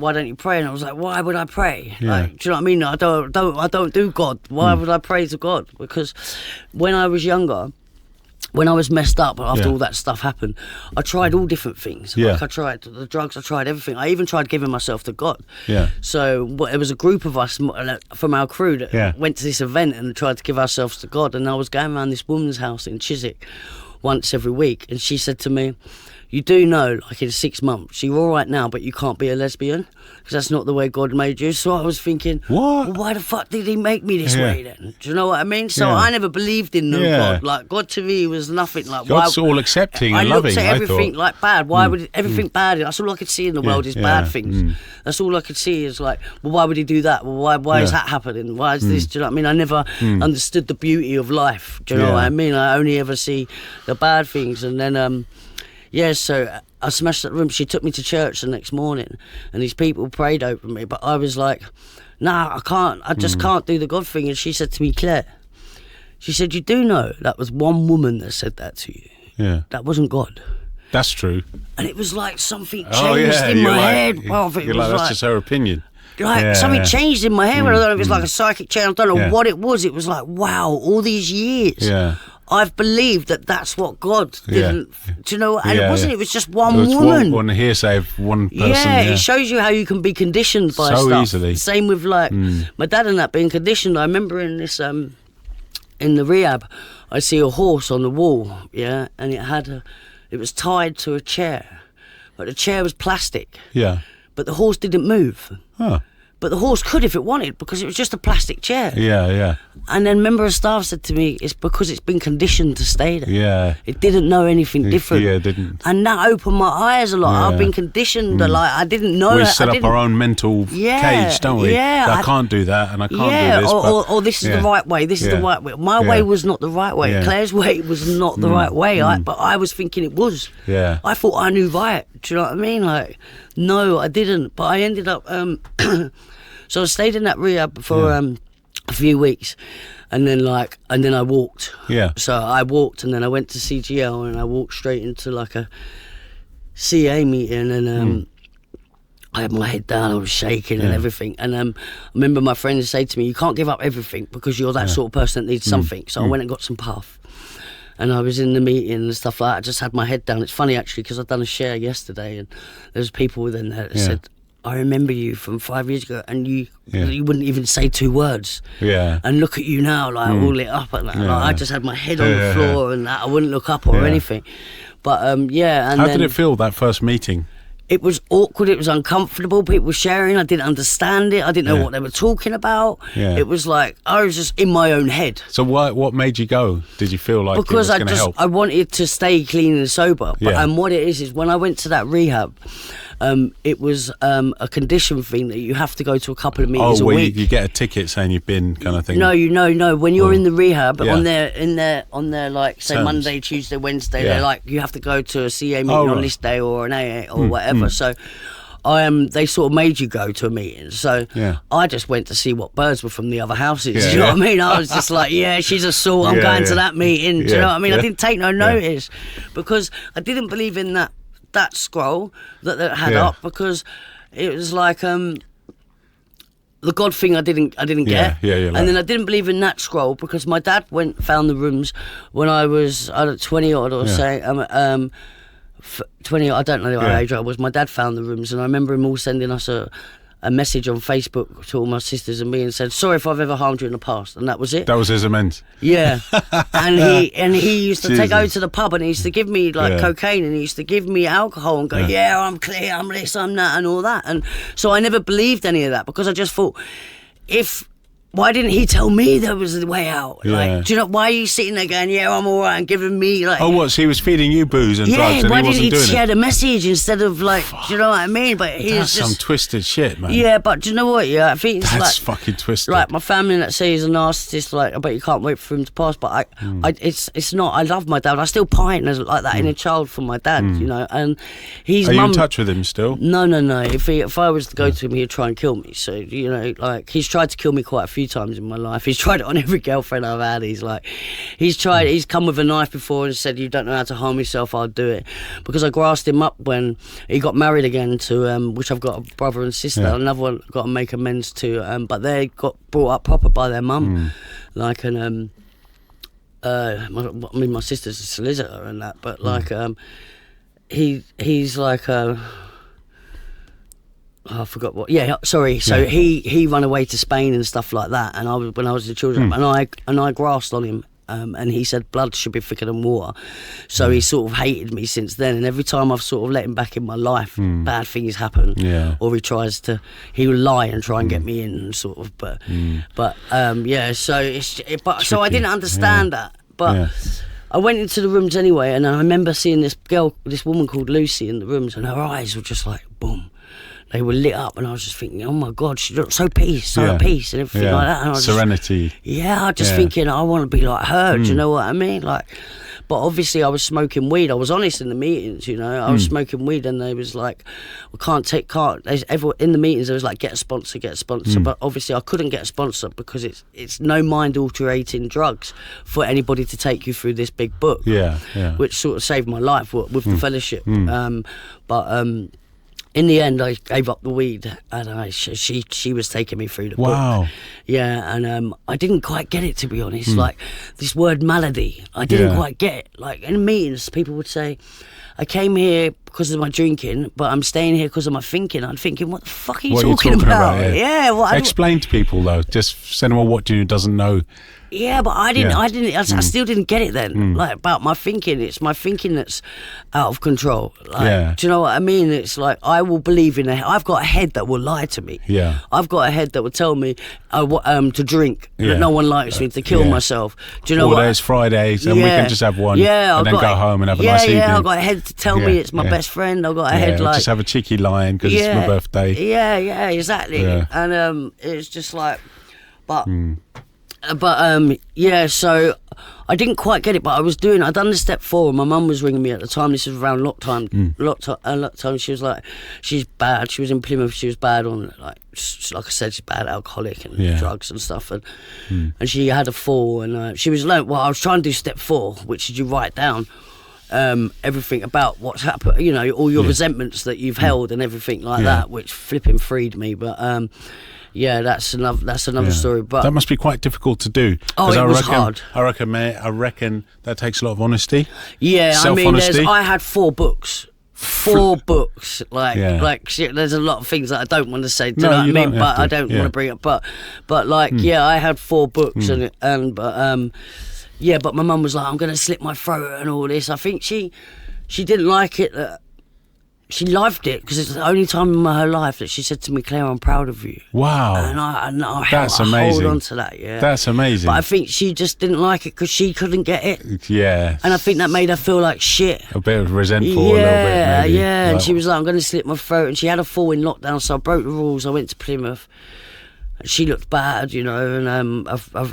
Speaker 2: why don't you pray? And I was like, why would I pray? Like, do you know what I mean? I don't do God. Why would I pray to God? Because when I was younger, when I was messed up after all that stuff happened, I tried all different things. Like I tried the drugs, I tried everything. I even tried giving myself to God. So there was a group of us from our crew that went to this event and tried to give ourselves to God. And I was going around this woman's house in Chiswick once every week, and she said to me, you do know, like in 6 months, you're all right now, but you can't be a lesbian because that's not the way God made you. So I was thinking,
Speaker 1: what?
Speaker 2: Well, why the fuck did he make me this way then? Do you know what I mean? So I never believed in no God. Like, God to me was nothing. Like,
Speaker 1: God's all accepting and loving.
Speaker 2: I looked at everything like bad. Why would everything bad? That's all I could see in the world is bad things. That's all I could see is like, well, why would he do that? Well, why is that happening? Why is this? Do you know what I mean? I never understood the beauty of life. Do you know what I mean? I only ever see the bad things. And then, so I smashed that room. She took me to church the next morning and these people prayed over me. But I was like, nah, I can't. I just can't do the God thing. And she said to me, Claire, she said, you do know that was one woman that said that to you. Yeah. That wasn't God.
Speaker 1: That's true.
Speaker 2: And it was like something changed in my head.
Speaker 1: Well, you're like, that's just her opinion.
Speaker 2: Like something changed in my head. I don't know if it's like a psychic change. I don't know what it was. It was like, wow, all these years. I've believed that that's what God didn't. Do you know? And it wasn't. It was just one woman.
Speaker 1: One hearsay of one person.
Speaker 2: Yeah, it shows you how you can be conditioned by
Speaker 1: so
Speaker 2: stuff.
Speaker 1: Easily.
Speaker 2: Same with like my dad and that being conditioned. I remember in this in the rehab, I see a horse on the wall. Yeah, and it was tied to a chair, but the chair was plastic. Yeah, but the horse didn't move. Huh. But the horse could if it wanted because it was just a plastic chair. Yeah. And then a member of staff said to me, it's because it's been conditioned to stay there. Yeah. It didn't know anything different. Yeah, it didn't. And that opened my eyes a lot. I've been conditioned. Like, I didn't know
Speaker 1: we set up our own mental cage, don't we?
Speaker 2: Yeah.
Speaker 1: I can't do that and I can't do this.
Speaker 2: Or this is the right way. This is the right way. My way was not the right way. Claire's way was not the right way. But I was thinking it was. Yeah. I thought I knew right. Do you know what I mean? Like, no, I didn't. But I ended up... So I stayed in that rehab for a few weeks, and then I walked. Yeah. So I walked, and then I went to CGL, and I walked straight into like a CA meeting, and I had my head down, I was shaking and everything. And I remember my friends say to me, "You can't give up everything because you're that sort of person that needs something." So I went and got some puff. And I was in the meeting and stuff like that. I just had my head down. It's funny actually because I'd done a share yesterday, and there was people within there that said, I remember you from 5 years ago, and you wouldn't even say 2 words. Yeah. And look at you now, like all lit up and that. Like, I just had my head on the floor and that. I wouldn't look up or anything. But And
Speaker 1: how did it feel that first meeting?
Speaker 2: It was awkward. It was uncomfortable. People were sharing. I didn't understand it. I didn't know what they were talking about. Yeah. It was like I was just in my own head.
Speaker 1: So what made you go? Did you feel like
Speaker 2: because
Speaker 1: it was going to help?
Speaker 2: I wanted to stay clean and sober. But, and what it is when I went to that rehab. It was a condition thing that you have to go to a couple of meetings a week.
Speaker 1: You get a ticket saying you've been kind of thing.
Speaker 2: No. When you're in the rehab, on their like say Monday, Tuesday, Wednesday, they're like you have to go to a CA meeting on this day or an AA or whatever. So they sort of made you go to a meeting. So I just went to see what birds were from the other houses. Do you know what I mean? I was just like, she's a sort. I'm going to that meeting. Do you know what I mean? I didn't take no notice because I didn't believe in that scroll that had up because it was like the God thing I didn't get. And then I didn't believe in that scroll because my dad found the rooms when I was 20 odd or say 20, I don't know what age I was. My dad found the rooms, and I remember him all sending us a message on Facebook to all my sisters and me and said, sorry if I've ever harmed you in the past, and that was it.
Speaker 1: That was his amends.
Speaker 2: Yeah. and he used to go to the pub and he used to give me cocaine and he used to give me alcohol and go, I'm clear, I'm this, I'm that and all that. And so I never believed any of that because I just thought, why didn't he tell me there was a way out? Like, do you know, why are you sitting there going, I'm all right, and giving me like...
Speaker 1: Oh, what, so he was feeding you booze and drugs and he wasn't doing it?
Speaker 2: why didn't he share the message instead of like, do you know what I mean? But
Speaker 1: that's some twisted shit, man.
Speaker 2: Yeah, but do you know what, I think it's
Speaker 1: that's fucking twisted.
Speaker 2: Like, my family that say he's a narcissist, like, I bet you can't wait for him to pass, but it's not, I love my dad, I still pine as like that inner child for my dad, you know, and he's...
Speaker 1: Are you in touch with him still?
Speaker 2: No. If I was to go to him, he'd try and kill me, so, you know, like, he's tried to kill me quite a few times in my life. He's tried it on every girlfriend I've had. He's come with a knife before and said, you don't know how to harm yourself, I'll do it. Because I grassed him up when he got married again to, which I've got a brother and sister, another one got to make amends to, but they got brought up proper by their mum. Like, and, my sister's a solicitor and that, but like, he's like, I forgot what. Yeah, sorry. So he ran away to Spain and stuff like that. And when I was a children, and I grasped on him and he said blood should be thicker than water. So he sort of hated me since then. And every time I've sort of let him back in my life, bad things happen.
Speaker 1: Yeah.
Speaker 2: Or he will lie and try and get me in, and sort of. But yeah. So I didn't understand that, but. Yeah. I went into the rooms anyway, and I remember seeing this woman called Lucy in the rooms, and her eyes were just like, boom. They were lit up, and I was just thinking, oh my God, she looked so at peace, and everything like that. And I was
Speaker 1: Serenity.
Speaker 2: I was just thinking, I want to be like her, do you know what I mean? Like, but obviously I was smoking weed. I was honest in the meetings, you know. I was smoking weed, and they was like, everyone in the meetings, there was like, get a sponsor. But obviously I couldn't get a sponsor because it's no mind-alterating drugs for anybody to take you through this big book. Which sort of saved my life with the fellowship. In the end, I gave up the weed, and she was taking me through the book. Yeah, and I didn't quite get it, to be honest. Like, this word malady, I didn't quite get it. Like, in meetings, people would say, I came here because of my drinking, but I'm staying here because of my thinking. I'm thinking, what the fuck are you talking about? Yeah.
Speaker 1: Explain to people, though. Just send them watching who doesn't know.
Speaker 2: Yeah, but I still didn't get it then. Like, about my thinking. It's my thinking that's out of control. Like, do you know what I mean? It's like, I will believe I've got a head that will lie to me.
Speaker 1: Yeah.
Speaker 2: I've got a head that will tell me to drink, that no one likes me, to kill myself. Do you know what?
Speaker 1: It's Fridays, and we can just have one, and then go home and have a nice evening.
Speaker 2: Yeah, I've got a head to tell me it's my best friend. I've got a head like...
Speaker 1: just have a cheeky line because it's my birthday.
Speaker 2: Yeah, exactly. Yeah. And it's just like... so I didn't quite get it, but I'd done the step 4, and my mum was ringing me at the time. This was around lockdown. She was like, she's bad. She was in Plymouth. She was bad on, like I said, she's bad alcoholic and drugs and stuff. And she had a fall, and she was like, well, I was trying to do step 4, which is you write down everything about what's happened, you know, all your resentments that you've held and everything like that, which flipping freed me. But that's another story. But
Speaker 1: that must be quite difficult to do.
Speaker 2: Oh, it was hard.
Speaker 1: I reckon that takes a lot of honesty.
Speaker 2: Yeah,
Speaker 1: self-honesty.
Speaker 2: I had 4 books. 4 books. There's a lot of things that I don't want to say. Do you know what I mean? But I don't want to bring it. But I had 4 books, but my mum was like, I'm going to slit my throat and all this. I think she didn't like it. She loved it because it's the only time in her life that she said to me, Claire, I'm proud of you.
Speaker 1: Wow.
Speaker 2: And I
Speaker 1: that's amazing.
Speaker 2: hold on to that,
Speaker 1: That's amazing.
Speaker 2: But I think she just didn't like it because she couldn't get it.
Speaker 1: Yeah.
Speaker 2: And I think that made her feel like shit.
Speaker 1: A bit resentful, a little bit, maybe.
Speaker 2: Yeah. And she was like, I'm going to slit my throat. And she had a fall in lockdown, so I broke the rules. I went to Plymouth. She looked bad, you know, and I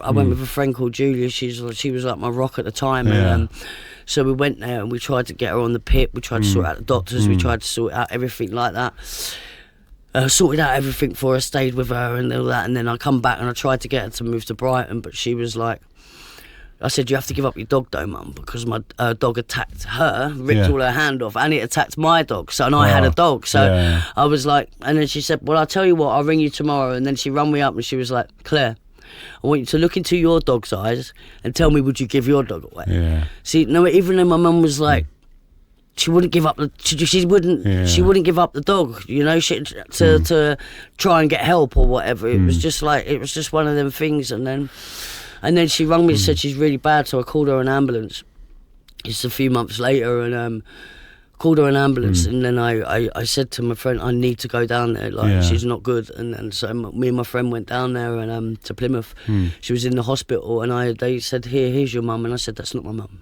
Speaker 2: went with a friend called Julia. She was like my rock at the time. And so we went there and we tried to get her on the pip. We tried to sort out the doctors. We tried to sort out everything like that. Sorted out everything for her, stayed with her and all that. And then I come back and I tried to get her to move to Brighton, but she was like, I said, you have to give up your dog though, Mum, because my dog attacked her, ripped all her hand off, and it attacked my dog. So, and I had a dog. So I was like, and then she said, well, I'll tell you what, I'll ring you tomorrow. And then she rang me up and she was like, Claire, I want you to look into your dog's eyes and tell me, would you give your dog away? Yeah. See, no, even though my mum was like, she wouldn't give up she wouldn't give up the dog, you know, to try and get help or whatever. It was just like, it was just one of them things. And then she rang me and said she's really bad, so I called her an ambulance. It's a few months later, and called her an ambulance, and then I said to my friend, I need to go down there, she's not good. And so me and my friend went down there and to Plymouth. She was in the hospital, and they said, here's your mum. And I said, that's not my mum.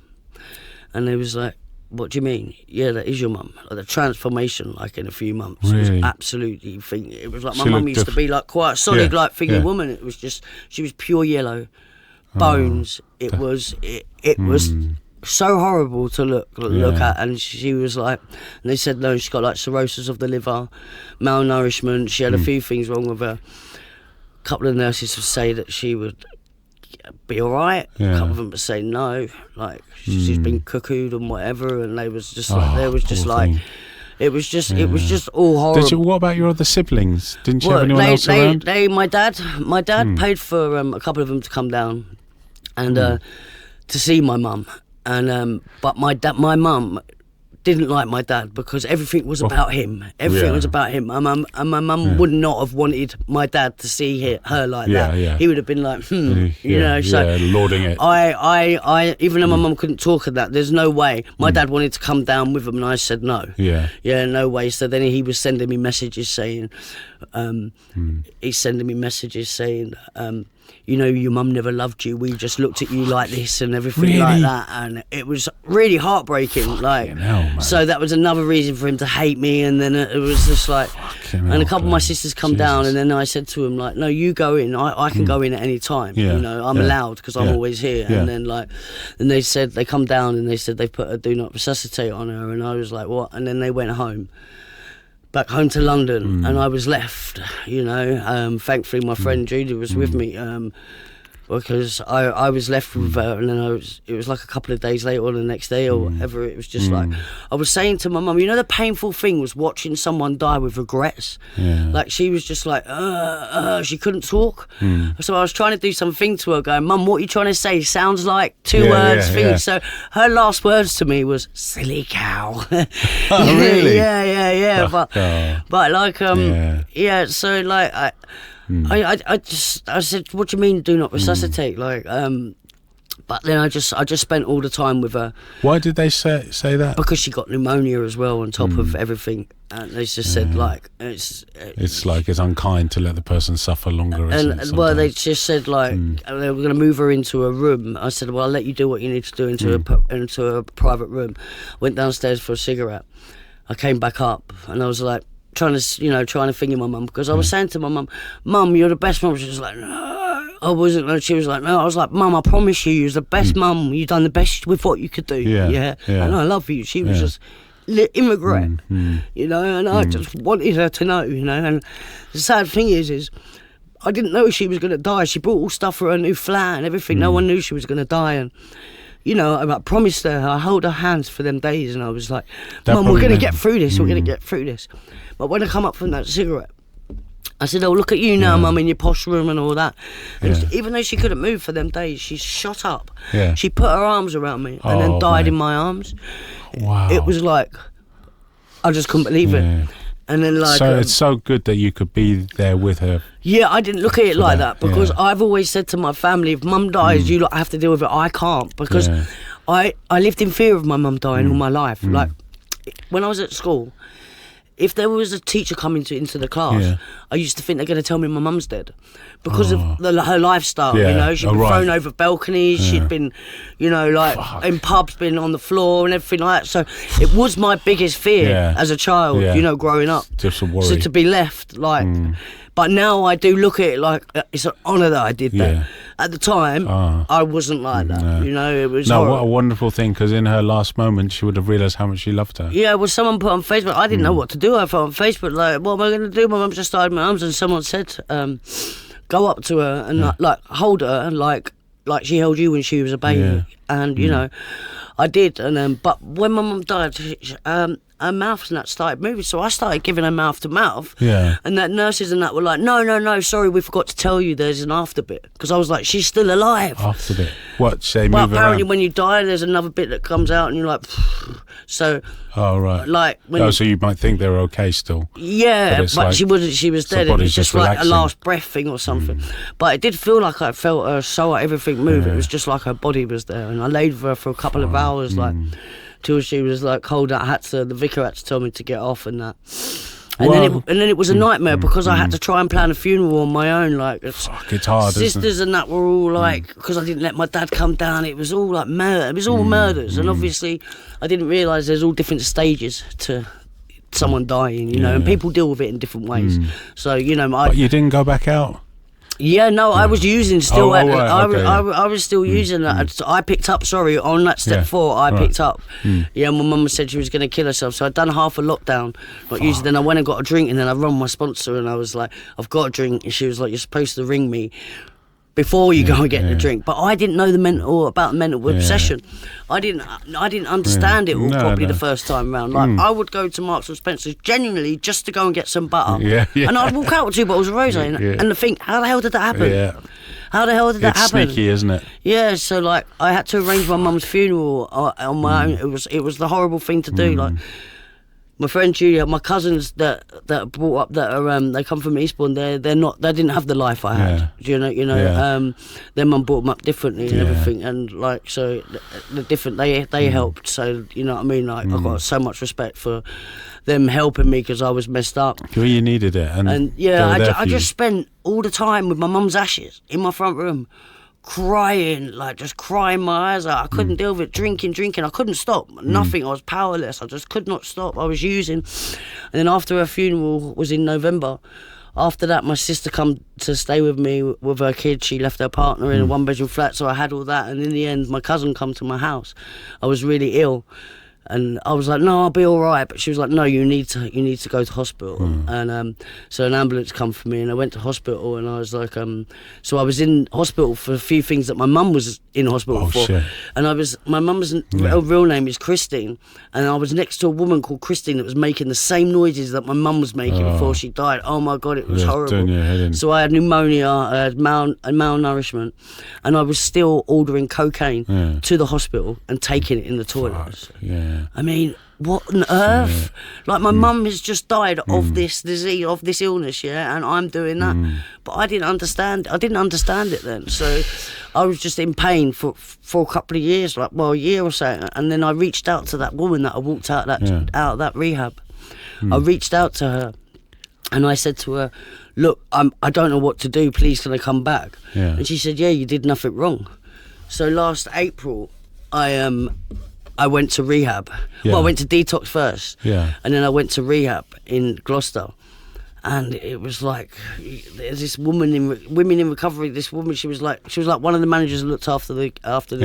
Speaker 2: And they was like, what do you mean? Yeah, that is your mum. Like, the transformation, like in a few months, was absolutely thing. It was like my mum used to be like quite a solid, like figure woman. It was just, she was pure yellow. Bones. It was so horrible to look at, and she was like, and they said no, she's got like cirrhosis of the liver, malnourishment. She had a few things wrong with her. A couple of nurses would say that she would be all right. A couple of them would say no, like she's been cuckooed and whatever. And they was just like, there was just like. It was just all horrible.
Speaker 1: What about your other siblings? Didn't you have anyone else around?
Speaker 2: My dad paid for a couple of them to come down and to see my mum. And but my mum didn't like my dad because everything was about him. Everything was about him. My mum would not have wanted my dad to see her like that.
Speaker 1: Yeah.
Speaker 2: He would have been like, you know. So
Speaker 1: lauding it.
Speaker 2: I even though my mum couldn't talk of that, there's no way. My dad wanted to come down with him, and I said no.
Speaker 1: Yeah,
Speaker 2: no way. So then he was sending me messages saying, you know, your mum never loved you. We just looked at you like this and everything like that, and it was really heartbreaking. So that was another reason for him to hate me. And then it was just like, and a couple of my sisters come down, and then I said to him like, no, you go in. I can go in at any time. You know, I'm allowed because I'm always here. And then and they said they come down and they said they put a do not resuscitate on her, and I was like, what? And then they went home. Back home to London, and I was left, you know. Thankfully, my friend Judy was with me, because I was left with her, and then it was like a couple of days later or the next day or whatever. It was just like, I was saying to my mum, you know, the painful thing was watching someone die with regrets. Like, she was just like, she couldn't talk. So I was trying to do something to her, going, Mum, what are you trying to say? Sounds like two words, things. So her last words to me was, silly cow.
Speaker 1: Oh, really?
Speaker 2: Yeah. But like, so like, I said, what do you mean do not resuscitate? Like, but then I just spent all the time with her.
Speaker 1: Why did they say that?
Speaker 2: Because she got pneumonia as well on top of everything, and they just said like
Speaker 1: it's like it's unkind to let the person suffer longer.
Speaker 2: And well, they just said like they were going to move her into a room. I said, well, I'll let you do what you need to do into a private room. Went downstairs for a cigarette. I came back up and I was like, trying to finger my mum, because I was saying to my mum, you're the best mum. She was like, no, I wasn't. And she was like, no. I was like, Mum, I promise you're the best mum. You've done the best with what you could do. Yeah. And I love you. She was just in regret, you know, and I just wanted her to know, you know. And the sad thing is I didn't know she was going to die. She brought all stuff for her new flat and everything. No one knew she was going to die. And you know, I promised her, I held her hands for them days, and I was like, Mum, we're going to get through this, we're going to get through this. But when I come up from that cigarette, I said, oh, look at you now, Mum, in your posh room and all that. And even though she couldn't move for them days, she shot up. She put her arms around me and then died in my arms.
Speaker 1: Wow.
Speaker 2: It was like, I just couldn't believe it. And then like,
Speaker 1: so it's so good that you could be there with her.
Speaker 2: Yeah, I didn't look at it like that because I've always said to my family, if Mum dies, you lot have to deal with it. I can't, because I lived in fear of my mum dying all my life. Like, when I was at school, if there was a teacher coming into the class, I used to think they're going to tell me my mum's dead because of her lifestyle. You know, she'd been thrown over balconies, she'd been, you know, like in pubs, been on the floor and everything like that. So it was my biggest fear as a child, you know, growing up.
Speaker 1: Just a worry.
Speaker 2: So to be left, like, but now I do look at it like it's an honour that I did that. At the time, I wasn't like that. You know, it was
Speaker 1: what a wonderful thing, because in her last moment, she would have realised how much she loved her.
Speaker 2: Yeah, well, someone put on Facebook, I didn't know what to do. I felt on Facebook, like, what am I going to do? My mum just died in my arms, and someone said, go up to her and like hold her, and like she held you when she was a baby. And, you know, I did. And then, but when my mum died, her mouth and that started moving, so I started giving her mouth to mouth. And that nurses and that were like, no, sorry, we forgot to tell you there's an after bit, because I was like, she's still alive.
Speaker 1: After bit? What? Say
Speaker 2: well,
Speaker 1: move
Speaker 2: apparently
Speaker 1: around?
Speaker 2: When you die, there's another bit that comes out, and you're like, so.
Speaker 1: Oh right.
Speaker 2: Like when
Speaker 1: so you might think they're okay still.
Speaker 2: Yeah, but like, she wasn't. She was dead. It was just like a last breath thing or something. But it did feel like I felt her soul, everything move. It was just like her body was there, and I laid with her for a couple of hours, like. Till she was like cold. The vicar had to tell me to get off and that. And then it was a nightmare because I had to try and plan a funeral on my own. Like,
Speaker 1: it's hard.
Speaker 2: Sisters and that were all like, because I didn't let my dad come down. It was all like murder. It was all murders, and obviously I didn't realise there's all different stages to someone dying. You know, and people deal with it in different ways. So you know,
Speaker 1: but you didn't go back out.
Speaker 2: Yeah, no, I was using still.
Speaker 1: Right,
Speaker 2: I was still using that. I picked up. Sorry, on that step 4, I picked up. Yeah, my mum said she was going to kill herself, so I'd done half a lockdown, not using. Then I went and got a drink, and then I rang my sponsor, and I was like, "I've got a drink," and she was like, "You're supposed to ring me before you go and get the drink. But I didn't know about mental obsession. I didn't understand it all properly the first time around. Like I would go to Marks and Spencer's genuinely just to go and get some butter, and I'd walk out with 2 bottles of rosé and think, how the hell did that happen?
Speaker 1: Yeah.
Speaker 2: How the hell did that happen?
Speaker 1: It's sneaky, isn't it?
Speaker 2: Yeah. So like, I had to arrange my mum's funeral on my own. It was the horrible thing to do. Like, my friend Julia, my cousins that brought up that are they come from Eastbourne. They didn't have the life I had. You know. Their mum brought them up differently and everything, and like so the different they helped. So you know what I mean. Like I've got so much respect for them helping me because I was messed up.
Speaker 1: Well, you needed it, and
Speaker 2: I just spent all the time with my mum's ashes in my front room, crying, like just crying my eyes out. I couldn't deal with it. Drinking. I couldn't stop. Nothing. I was powerless. I just could not stop. I was using. And then after her funeral was in November, after that my sister come to stay with me with her kids. She left her partner in a 1-bedroom flat, so I had all that. And in the end, my cousin come to my house. I was really ill. And I was like, no, I'll be all right. But she was like, no, you need to go to hospital. And so an ambulance come for me, and I went to hospital. And I was like, so I was in hospital for a few things that my mum was in hospital for.
Speaker 1: Shit.
Speaker 2: And my mum's real name is Christine, and I was next to a woman called Christine that was making the same noises that my mum was making before she died. Oh my God, it was horrible. So I had pneumonia, I had malnourishment, and I was still ordering cocaine to the hospital and taking it in the toilets. I mean, what on earth? Like, my mum has just died of this disease, of this illness, and I'm doing that. But I didn't understand it then. So I was just in pain for a couple of years, like, well, a year or so. And then I reached out to that woman that I walked out of that rehab. I reached out to her, and I said to her, look, I don't know what to do. Please, can I come back? And she said, yeah, you did nothing wrong. So last April, I went to rehab. Well, I went to detox first, and then I went to rehab in Gloucester. And it was like, there's this women in recovery. This woman, she was like one of the managers who looked after the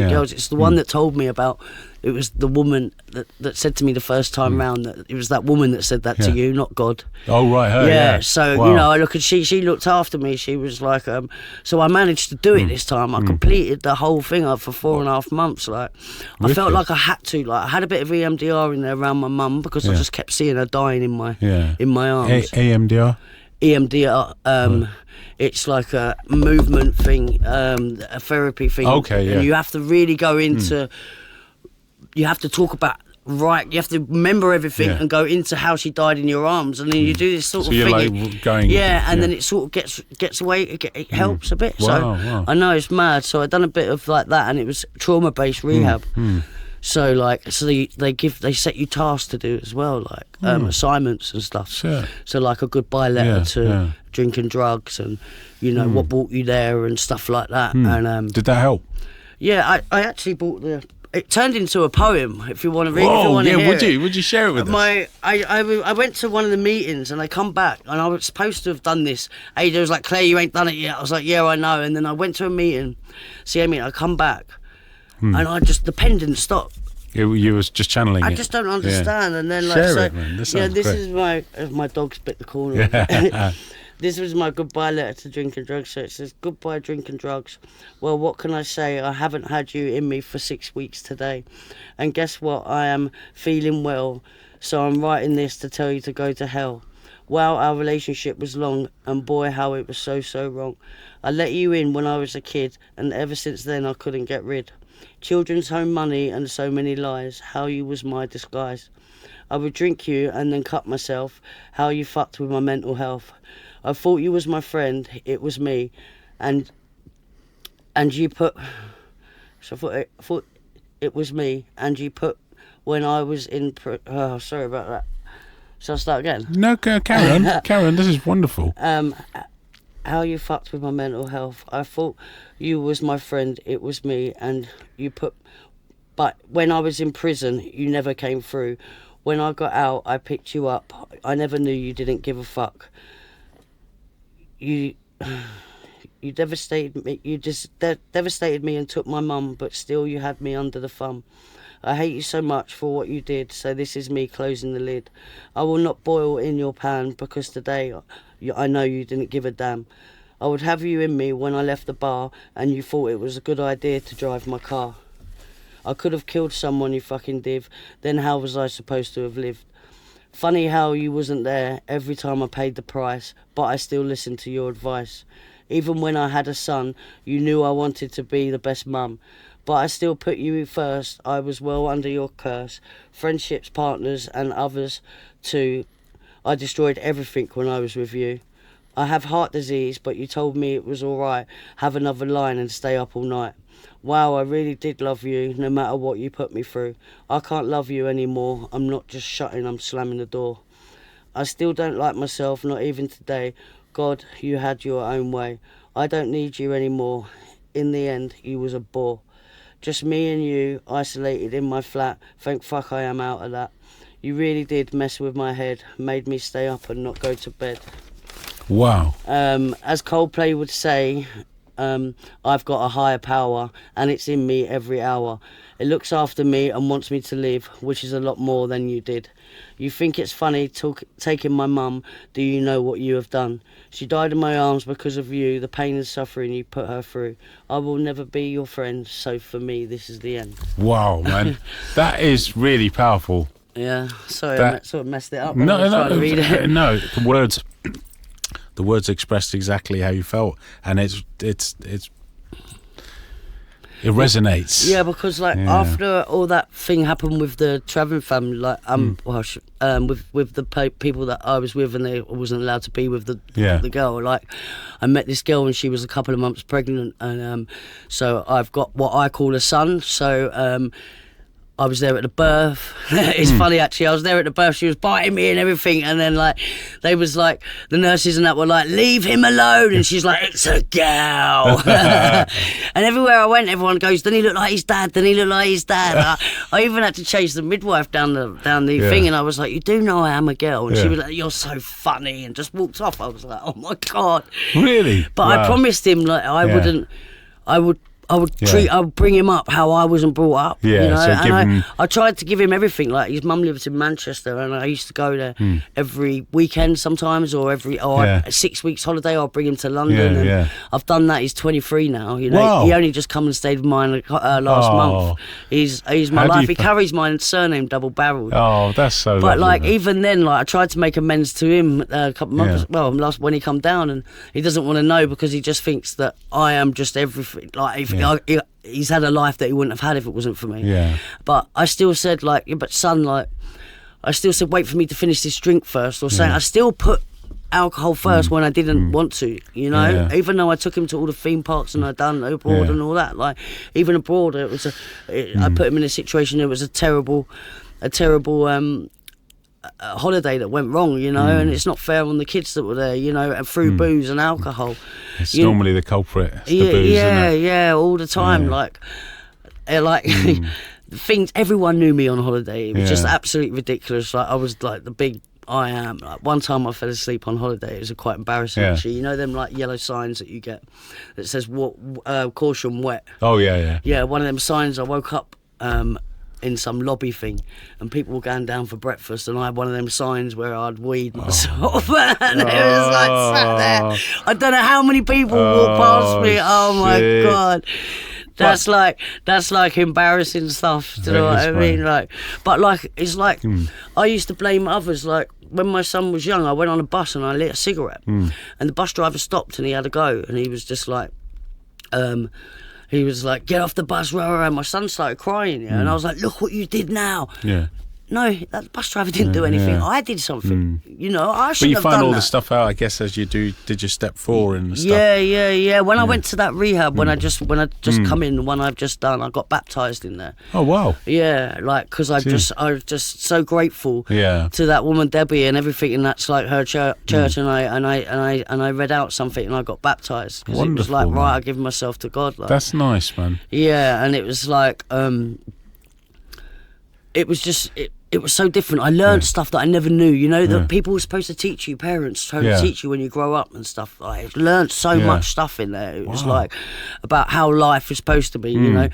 Speaker 2: girls. It's the one that told me about. It was the woman that said to me the first time round that it was that woman that said that to you, not God.
Speaker 1: Oh right, her. Yeah.
Speaker 2: So you know, I look at she looked after me. She was like, so I managed to do it this time. I completed the whole thing for 4.5 months. Like, I felt like I had to. Like, I had a bit of EMDR in there around my mum because I just kept seeing her dying in my arms.
Speaker 1: EMDR.
Speaker 2: EMDR, it's like a movement thing, a therapy thing.
Speaker 1: Okay,
Speaker 2: and you have to really go into. You have to talk about you have to remember everything and go into how she died in your arms, and then you do this sort of
Speaker 1: you're
Speaker 2: thing.
Speaker 1: Like going,
Speaker 2: and then it sort of gets away. It helps a bit.
Speaker 1: Wow.
Speaker 2: I know it's mad. So I done a bit of like that, and it was trauma based rehab. So they set you tasks to do as well, like assignments and stuff.
Speaker 1: Sure.
Speaker 2: So like a goodbye letter to drinking drugs, and you know what brought you there and stuff like that. And
Speaker 1: did that help?
Speaker 2: Yeah, I actually bought it turned into a poem. If you want to read,
Speaker 1: would you share it with us?
Speaker 2: I went to one of the meetings and I come back and I was supposed to have done this. AJ was like, Claire, you ain't done it yet. I was like, yeah, I know. And then I went to a meeting, I come back, and the pen didn't stop.
Speaker 1: You was just channeling it.
Speaker 2: I just don't understand. And then
Speaker 1: share it, man. This
Speaker 2: is my dog spit the corner. This was my goodbye letter to drinking drugs. So it says, goodbye drinking drugs. Well, what can I say? I haven't had you in me for 6 weeks today. And guess what? I am feeling well. So I'm writing this to tell you to go to hell. Wow, our relationship was long, and boy, how it was so wrong. I let you in when I was a kid, and ever since then I couldn't get rid. Children's home money and so many lies. How you was my disguise. I would drink you and then cut myself. How you fucked with my mental health. I thought you was my friend, it was me, and you put. So I thought it was me, and you put when I was in. Oh, sorry about that. Shall I start again?
Speaker 1: No, carry on. Carry on. This is wonderful.
Speaker 2: How you fucked with my mental health. I thought you was my friend, it was me, and you put. But when I was in prison, you never came through. When I got out, I picked you up. I never knew you didn't give a fuck. You devastated me. You just devastated me and took my mum, but still you had me under the thumb. I hate you so much for what you did, so this is me closing the lid. I will not boil in your pan because today I know you didn't give a damn. I would have you in me when I left the bar and you thought it was a good idea to drive my car. I could have killed someone, you fucking div. Then how was I supposed to have lived? Funny how you wasn't there every time I paid the price, but I still listened to your advice. Even when I had a son, you knew I wanted to be the best mum. But I still put you first. I was well under your curse. Friendships, partners and others too. I destroyed everything when I was with you. I have heart disease, but you told me it was all right. Have another line and stay up all night. Wow, I really did love you, no matter what you put me through. I can't love you anymore. I'm not just shutting, I'm slamming the door. I still don't like myself, not even today. God, you had your own way. I don't need you anymore. In the end, you was a bore. Just me and you, isolated in my flat. Thank fuck I am out of that. You really did mess with my head, made me stay up and not go to bed.
Speaker 1: Wow.
Speaker 2: As Coldplay would say, I've got a higher power and it's in me every hour. It looks after me and wants me to live, which is a lot more than you did. You think it's funny taking my mum. Do you know what you have done? She died in my arms because of you, the pain and suffering you put her through. I will never be your friend, so for me, this is the end.
Speaker 1: Wow, man. That is really powerful.
Speaker 2: Yeah, sorry, I sort of messed it up.
Speaker 1: No, the words expressed exactly how you felt, and it resonates.
Speaker 2: Because after all that thing happened with the travelling family, with the people that I was with, and I wasn't allowed to be with the girl. Like, I met this girl and she was a couple of months pregnant, and so I've got what I call a son. So I was there at the birth. It's funny, actually. I was there at the birth. She was biting me and everything. And then, they was like, the nurses and that were like, leave him alone. And she's like, it's a girl. And everywhere I went, everyone goes, doesn't he look like his dad? Doesn't he look like his dad? I even had to chase the midwife down the thing. And I was like, you do know I am a girl. And she was like, you're so funny. And just walked off. I was like, oh, my God.
Speaker 1: Really?
Speaker 2: But I promised him, I would bring him up how I wasn't brought up.
Speaker 1: Yeah,
Speaker 2: you know?
Speaker 1: so
Speaker 2: I tried to give him everything. Like, his mum lives in Manchester, and I used to go there every weekend sometimes, or 6 weeks holiday. I'll bring him to London. I've done that. He's 23 now. You know,
Speaker 1: Wow.
Speaker 2: He only just come and stayed with mine last month. He's my life. He carries my surname double barreled.
Speaker 1: Oh, that's so.
Speaker 2: But
Speaker 1: lovely,
Speaker 2: even then, I tried to make amends to him a couple of months. Well, when he come down, and he doesn't want to know because he just thinks that I am just everything. He's had a life that he wouldn't have had if it wasn't for me.
Speaker 1: Yeah.
Speaker 2: But I still said, but son, I still said, wait for me to finish this drink first, or saying I still put alcohol first when I didn't want to, you know. Even though I took him to all the theme parks and I'd done abroad and all that, even abroad, I put him in a situation. It was a terrible holiday that went wrong, you know, and it's not fair on the kids that were there, you know, and through booze and alcohol.
Speaker 1: It's normally the culprit. It's the booze, isn't it?
Speaker 2: All the time. Things. Everyone knew me on holiday. It was just absolutely ridiculous. I was the big I am. One time I fell asleep on holiday. It was quite embarrassing, actually. You know them yellow signs that you get that says caution wet.
Speaker 1: Oh yeah.
Speaker 2: Yeah, one of them signs. I woke up in some lobby thing, and people were going down for breakfast, and I had one of them signs where I'd weed myself, and it was sat there. I don't know how many people walked past me. Oh my God. That's embarrassing stuff. Do you know what I mean? It's I used to blame others. When my son was young, I went on a bus and I lit a cigarette, and the bus driver stopped and he had a go, and he was just he was like, get off the bus, rah. My son started crying, and I was like, look what you did now. Yeah. No, that bus driver didn't do anything. I did something. You know, I should have done that. But you find all
Speaker 1: the stuff out, I guess, as you did your step 4 and stuff.
Speaker 2: Yeah. When I went to that rehab, when I just come in, the one I've just done, I got baptised in there.
Speaker 1: Oh wow.
Speaker 2: Yeah, because I was just so grateful to that woman Debbie and everything, and that's her church, and I read out something and I got baptised because it was I give myself to God.
Speaker 1: That's nice, man.
Speaker 2: Yeah, and it was it was just it was so different. I learned stuff that I never knew, you know, that people were supposed to teach you, parents trying to teach you when you grow up and stuff. I learned so much stuff in there. It was about how life is supposed to be, you know.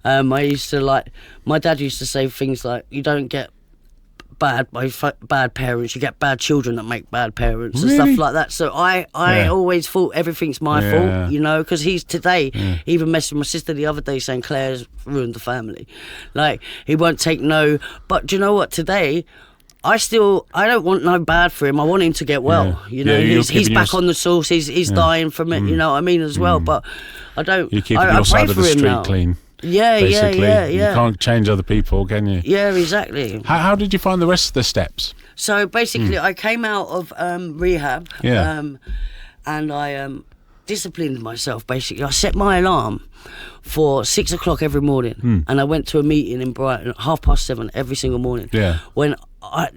Speaker 2: I used to my dad used to say things like, you don't get bad parents. You get bad children that make bad parents and stuff like that. So I always thought everything's my fault, you know, because he's today even messed with my sister the other day saying Claire's ruined the family. Like, he won't take no. But do you know what? Today, I don't want no bad for him. I want him to get well. You know, he's back on the sauce. He's dying from it. You know what I mean, as well. But I don't.
Speaker 1: You're keeping your side of the street clean.
Speaker 2: Yeah, basically. yeah.
Speaker 1: You can't change other people, can you?
Speaker 2: Yeah, exactly.
Speaker 1: How did you find the rest of the steps?
Speaker 2: So basically, I came out of rehab.
Speaker 1: Yeah.
Speaker 2: And I disciplined myself. Basically, I set my alarm for 6 o'clock every morning, and I went to a meeting in Brighton at 7:30 every single morning.
Speaker 1: Yeah.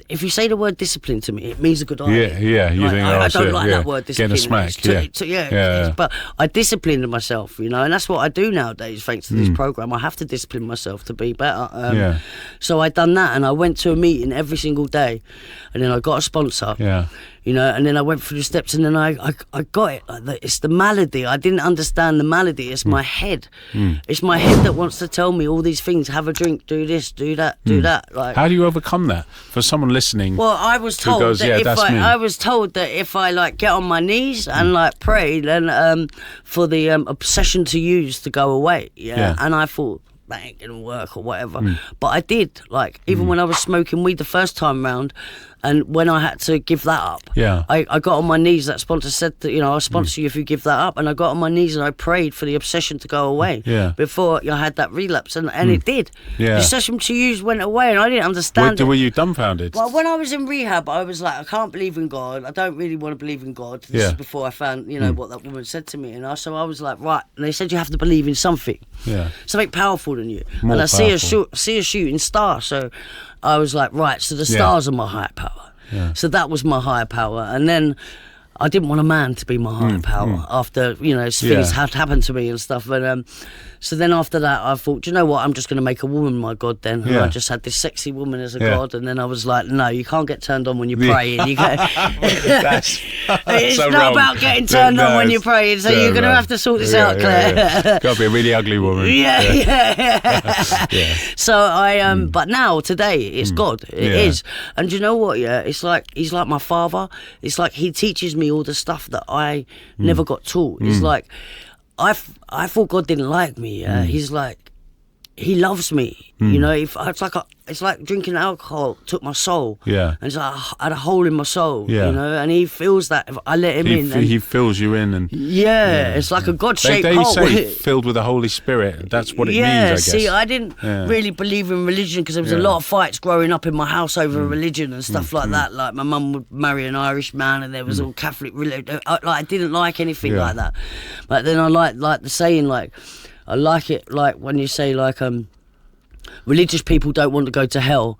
Speaker 2: If you say the word discipline to me, it means a good idea.
Speaker 1: Yeah. You think
Speaker 2: I don't like that word discipline.
Speaker 1: Getting a smack.
Speaker 2: But I disciplined myself, you know, and that's what I do nowadays. Thanks to this program, I have to discipline myself to be better. So I done that, and I went to a meeting every single day, and then I got a sponsor.
Speaker 1: Yeah.
Speaker 2: You know, and then I went through the steps, and then I got it. It's the malady. I didn't understand the malady. It's my head. It's my head that wants to tell me all these things. Have a drink, do this, do that, do that. Like,
Speaker 1: how do you overcome that? For someone listening,
Speaker 2: well, I was told that if I like get on my knees and like pray, then for the obsession to use to go away. Yeah. And I thought, that ain't gonna work or whatever. But I did, like, even when I was smoking weed the first time round, and when I had to give that up, I got on my knees. That sponsor said that, you know, I'll sponsor you if you give that up. And I got on my knees and I prayed for the obsession to go away before I had that relapse. And it did. The obsession to use went away, and I didn't understand it.
Speaker 1: Were you dumbfounded?
Speaker 2: Well, when I was in rehab, I was like, I can't believe in God. I don't really want to believe in God. This is before I found, you know, what that woman said to me. And so I was like, right. And they said you have to believe in something. Something powerful than you.
Speaker 1: More
Speaker 2: and I
Speaker 1: powerful.
Speaker 2: see a shooting star. So I was like, right, so the stars are my higher power. So that was my higher power. And then I didn't want a man to be my higher power after, you know, things had happened to me and stuff. And so then after that, I thought, do you know what? I'm just going to make a woman my God then. And I just had this sexy woman as a God. And then I was like, no, you can't get turned on when you're praying. You
Speaker 1: That's
Speaker 2: it's
Speaker 1: so
Speaker 2: not
Speaker 1: wrong.
Speaker 2: about getting turned on when you're praying. So you're going to have to sort this out, Claire.
Speaker 1: Got to be a really ugly woman.
Speaker 2: So but now, today, it's God. It is. And do you know what? Yeah, it's like he's like my father. It's like he teaches me all the stuff that I never got taught. It's like I thought God didn't like me. He's like, he loves me. You know, it's like drinking alcohol took my soul. And it's like I had a hole in my soul. You know, and he feels that if I let him in.
Speaker 1: He fills you in, and
Speaker 2: it's like a God-shaped hole.
Speaker 1: They say filled with the Holy Spirit. That's what it means, I guess.
Speaker 2: See, I didn't really believe in religion because there was a lot of fights growing up in my house over religion and stuff like that. Like my mum would marry an Irish man, and there was all Catholic religion. I didn't like anything like that. But then I like the saying, like, I like it, like when you say, like, religious people don't want to go to hell,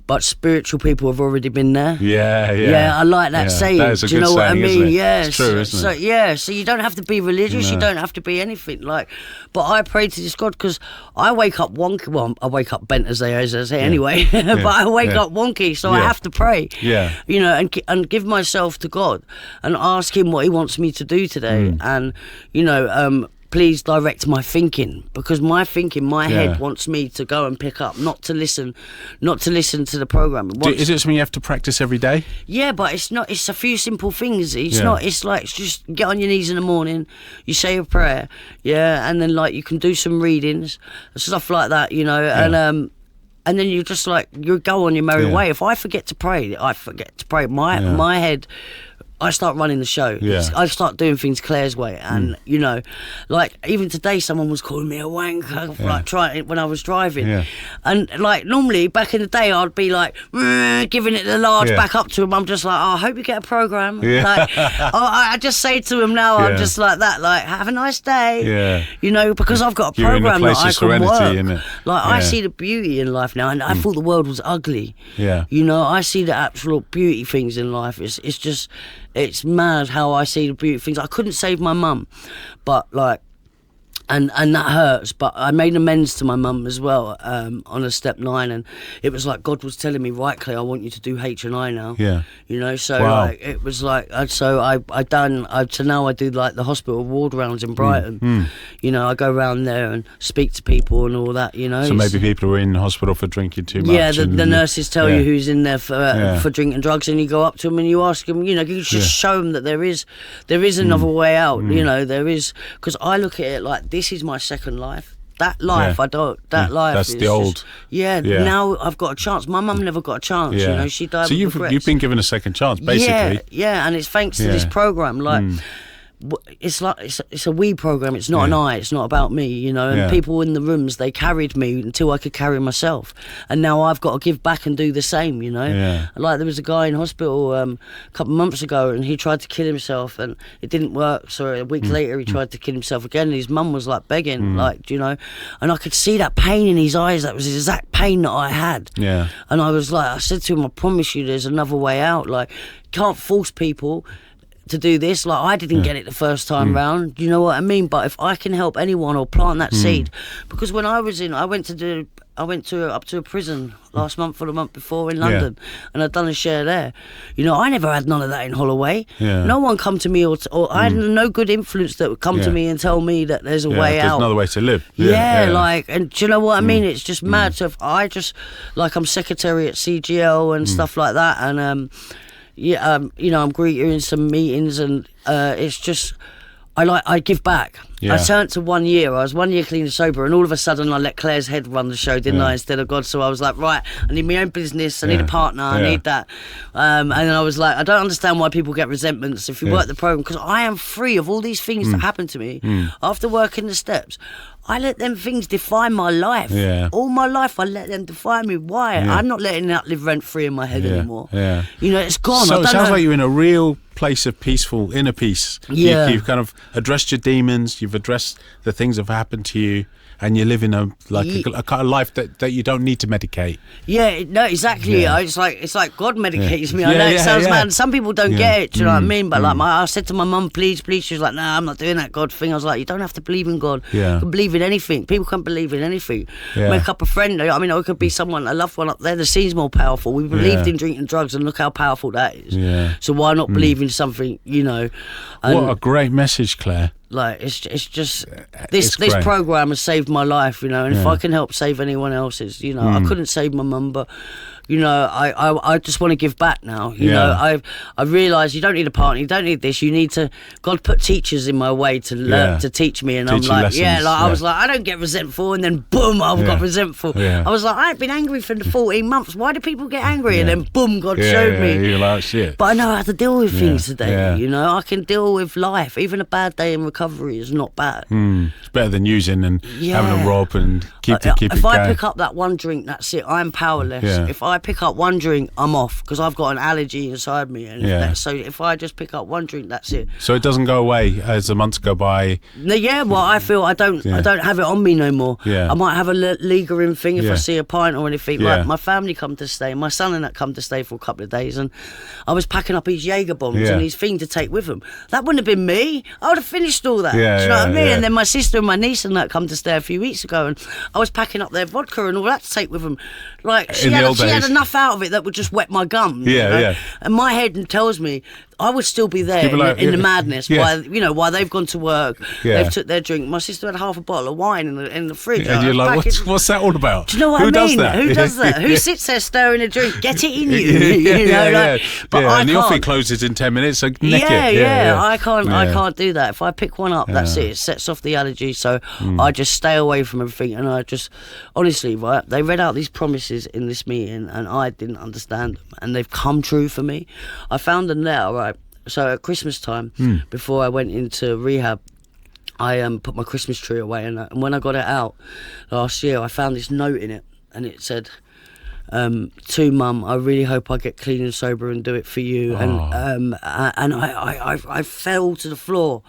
Speaker 2: but spiritual people have already been there. I like that saying.
Speaker 1: That is a
Speaker 2: Do you
Speaker 1: good
Speaker 2: know what I
Speaker 1: saying,
Speaker 2: mean?
Speaker 1: isn't it?
Speaker 2: Yeah,
Speaker 1: it's true, isn't it?
Speaker 2: So you don't have to be religious. You don't have to be anything. Like, but I pray to this God because I wake up wonky. Well, I wake up bent as I say anyway. But I wake up wonky, so I have to pray. You know, and give myself to God and ask Him what He wants me to do today. And you know, please direct my thinking, because my thinking, my head wants me to go and pick up, not to listen to the program.
Speaker 1: Is it something you have to practice every day?
Speaker 2: Yeah, but it's not. It's a few simple things. It's not. It's like, just get on your knees in the morning, you say a prayer, and then like you can do some readings, stuff like that, you know, and then you just like you go on your merry way. If I forget to pray, I forget to pray. My head. I start running the show. I start doing things Claire's way, and you know, like even today, someone was calling me a wanker, like trying when I was driving, and like normally back in the day, I'd be like giving it the large back up to him. I'm just like, I hope you get a program. Like, I just say to him now, I'm just like that, like, have a nice day. You know, because I've got a program that I can work. Like I see the beauty in life now, and I thought the world was ugly. You know, I see the actual beauty things in life. It's just. It's mad how I see the beauty things. I couldn't save my mum, but like And that hurts, but I made amends to my mum as well on a step 9, and it was like God was telling me, right, Claire, I want you to do H&I now.
Speaker 1: Yeah.
Speaker 2: You know, so like it was like so now I do like the hospital ward rounds in Brighton. You know, I go around there and speak to people and all that. You know,
Speaker 1: so maybe people who are in hospital for drinking too much.
Speaker 2: Yeah, the nurses tell you who's in there for drinking drugs, and you go up to them and you ask them. You know, you just show them that there is another way out. You know, there is, because I look at it like, this is my second life. That life, I don't. That life.
Speaker 1: That's
Speaker 2: is
Speaker 1: the old.
Speaker 2: Just, now I've got a chance. My mum never got a chance. You know, she died.
Speaker 1: So you've been given a second chance, basically.
Speaker 2: Yeah, and it's thanks to this program. Like, it's like it's a we program. It's not an I. It's not about me. You know, and people in the rooms, they carried me until I could carry myself, and now I've got to give back and do the same. You know, like there was a guy in hospital a couple of months ago, and he tried to kill himself, and it didn't work. So a week later, he tried to kill himself again, and his mum was like begging, like, you know, and I could see that pain in his eyes. That was the exact pain that I had. Yeah, and I was like, I said to him, I promise you, there's another way out. Like, you can't force people to do this. Like, I didn't get it the first time round, you know what I mean? But if I can help anyone or plant that seed, because when I was I went up to a prison last month or the month before in London, and I'd done a share there. You know, I never had none of that in Holloway. No one come to me or I had no good influence that would come to me and tell me that there's a way out.
Speaker 1: There's another way to live.
Speaker 2: Like, and do you know what I mean? It's just mad. So if I just, like, I'm secretary at CGL and stuff like that, and you know, I'm greeting in some meetings, and it's just, I give back. I turned to 1 year. I was 1 year clean and sober, and all of a sudden I let Claire's head run the show, didn't I, instead of God? So I was like, right, I need my own business, I need a partner, I need that. And I was like, I don't understand why people get resentments if you work the program, because I am free of all these things that happened to me after working the steps. I let them things define my life. All my life I let them define me. Why? I'm not letting that live rent-free in my head anymore. You know, it's gone.
Speaker 1: So it sounds like you're in a real place of peaceful inner peace. You've kind of addressed your demons, you've addressed the things that have happened to you, and you live in a kind of life that you don't need to medicate.
Speaker 2: No, exactly. It's like God medicates me. I know it sounds mad. Some people don't get it. Do you know what I mean? But like, I said to my mum, please. She was like, nah, I'm not doing that God thing. I was like, you don't have to believe in God. You can believe in anything. People can believe in anything. Make up a friend. I mean, it could be someone, a loved one up there. The scene's more powerful. We believed in drinking drugs, and look how powerful that is. So why not believe in something? You know.
Speaker 1: What a great message, Claire.
Speaker 2: Like, it's just this program has saved my life, you know, and if I can help save anyone else's, you know, I couldn't save my mum, but you know, I just want to give back now. You know, I realised you don't need a partner, you don't need this. You need to. God put teachers in my way to learn to teach me, and teaching I'm like, lessons, I was like, I don't get resentful, and then boom, I've got resentful. I was like, I've been angry for the 14 months. Why do people get angry? And then boom, God showed me.
Speaker 1: You're like, shit.
Speaker 2: But I know how to deal with things today. You know, I can deal with life. Even a bad day in recovery is not bad.
Speaker 1: It's better than using and having a rob and keep it going.
Speaker 2: If I pick up that one drink, that's it. I'm powerless. If I pick up one drink, I'm off, because I've got an allergy inside me, and so if I just pick up one drink, that's it.
Speaker 1: So it doesn't go away as the months go by.
Speaker 2: Well, I feel I don't have it on me no more. I might have a lingering thing if I see a pint or anything. Like, my family come to stay, my son and that come to stay for a couple of days, and I was packing up his Jaeger bombs and his thing to take with him. That wouldn't have been me. I would have finished all that. Do you know what I mean? And then my sister and my niece and that come to stay a few weeks ago, and I was packing up their vodka and all that to take with them. Like, she had enough out of it that would just wet my gums. And my head tells me I would still be there in the madness. While they've gone to work, they've took their drink. My sister had half a bottle of wine in the fridge.
Speaker 1: And you're like, what's that all about?
Speaker 2: Do you know what I mean? Who does that? Who sits there stirring a drink? Get it in you. But I
Speaker 1: and the office closes in 10 minutes, so nick it.
Speaker 2: I can't do that. If I pick one up, that's it. It sets off the allergy. So I just stay away from everything, and I just, honestly, right, they read out these promises in this meeting, and I didn't understand them, and they've come true for me. I found them there, right? So at Christmas time, before I went into rehab, I put my Christmas tree away, and when I got it out last year, I found this note in it, and it said, to Mum, I really hope I get clean and sober and do it for you. And I fell to the floor.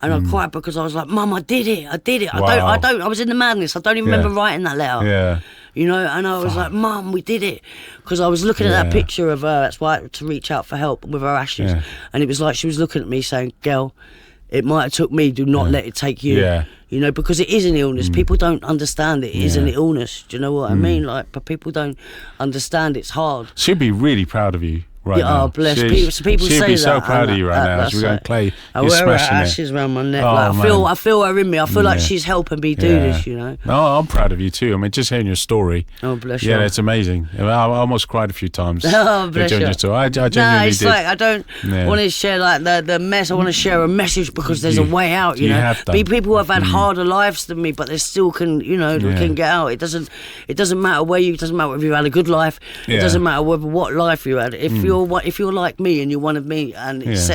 Speaker 2: And I cried because I was like, Mum, I did it. I was in the madness. I don't even remember writing that letter. You know, and I was like, Mum, we did it. Because I was looking at that picture of her. That's why I had to reach out for help with her ashes. And it was like she was looking at me saying, girl, it might have took me. Do not let it take you.
Speaker 1: Yeah.
Speaker 2: You know, because it is an illness. People don't understand it. It is an illness. Do you know what I mean? Like, but people don't understand. It's hard.
Speaker 1: She'd be really proud of you. Right now.
Speaker 2: Oh, bless. People say that.
Speaker 1: She'd be so proud of you right now. She's going, Clay, you're
Speaker 2: smashing it. I wear her ashes around my neck. Like, I feel her in me. I feel like she's helping me do this, you know.
Speaker 1: No, I'm proud of you too. I mean, just hearing your story.
Speaker 2: Oh, bless you.
Speaker 1: Yeah, it's amazing. I almost cried a few times.
Speaker 2: Oh, bless you.
Speaker 1: I genuinely
Speaker 2: it's
Speaker 1: did.
Speaker 2: like I don't want to share like the mess. I want to share a message because there's a way out, you know.
Speaker 1: Have done.
Speaker 2: People have had harder lives than me, but they still can, you know, can get out. It doesn't matter it doesn't matter if you had a good life. It doesn't matter what life you had. If you're like me and you're one of me, and it's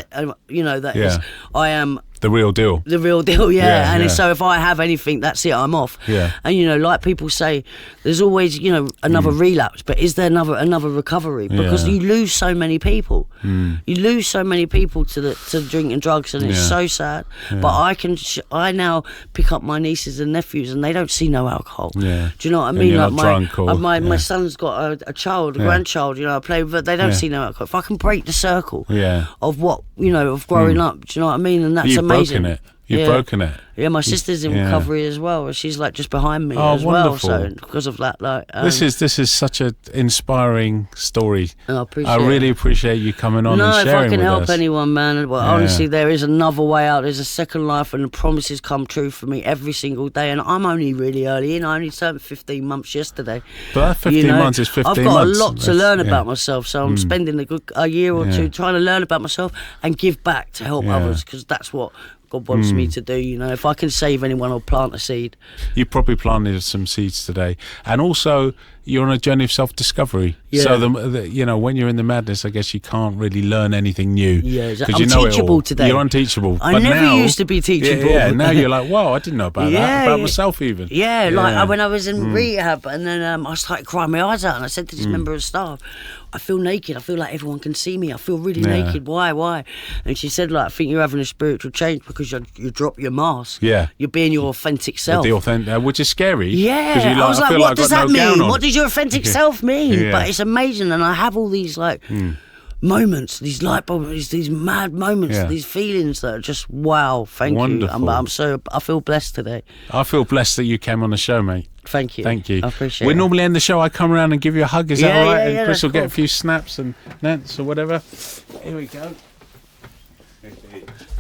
Speaker 2: you know that is, I am
Speaker 1: the real deal.
Speaker 2: The real deal, so if I have anything, that's it, I'm off. And you know, like people say, there's always, you know, another relapse, but is there another recovery? Because you lose so many people. You lose so many people to drink and drugs, and it's so sad. But I now pick up my nieces and nephews, and they don't see no alcohol. Do you know what I mean? Like my son's got a child, a grandchild. You know, I play with, but they don't see no alcohol. If I can break the circle of what, you know, of growing up, do you know what I mean? And that's amazing.
Speaker 1: You've broken it.
Speaker 2: Yeah, my sister's in recovery as well. She's like just behind me as
Speaker 1: wonderful.
Speaker 2: well. So because of that, like
Speaker 1: this is such an inspiring story.
Speaker 2: I
Speaker 1: really appreciate you coming on and sharing with us.
Speaker 2: No, if I can help anyone, man. Well, honestly, there is another way out. There's a second life, and the promises come true for me every single day. And I'm only really early in. I only turned 15 months yesterday.
Speaker 1: But that 15 months is 15 months.
Speaker 2: I've got a lot to learn about myself, so I'm spending a year or two trying to learn about myself and give back to help others, because that's what God wants me to do, you know. If I can save anyone or plant a seed.
Speaker 1: You probably planted some seeds today. And also, you're on a journey of self-discovery. So, you know, when you're in the madness, I guess you can't really learn anything new.
Speaker 2: Yeah, I'm teachable today.
Speaker 1: You're unteachable.
Speaker 2: I never used to be teachable.
Speaker 1: Yeah, now you're like, wow, I didn't know about that, about myself even.
Speaker 2: Like when I was in rehab, and then I started crying my eyes out, and I said to this member of staff, I feel naked. I feel like everyone can see me. I feel really naked. Why? And she said, like, I think you're having a spiritual change because you drop your mask. Yeah. You're being your authentic self.
Speaker 1: Which is scary.
Speaker 2: Yeah. I was like, what does that mean? What does your authentic self mean? But it's amazing, and I have all these like moments, these light bulbs, these mad moments, these feelings that are just wow. Thank you. I feel blessed today.
Speaker 1: I feel blessed that you came on the show, mate.
Speaker 2: Thank you.
Speaker 1: I
Speaker 2: appreciate it.
Speaker 1: We normally end the show, I come around and give you a hug, is that all right? And Chris will get
Speaker 2: cool.
Speaker 1: a few snaps and nets or whatever. Here we go.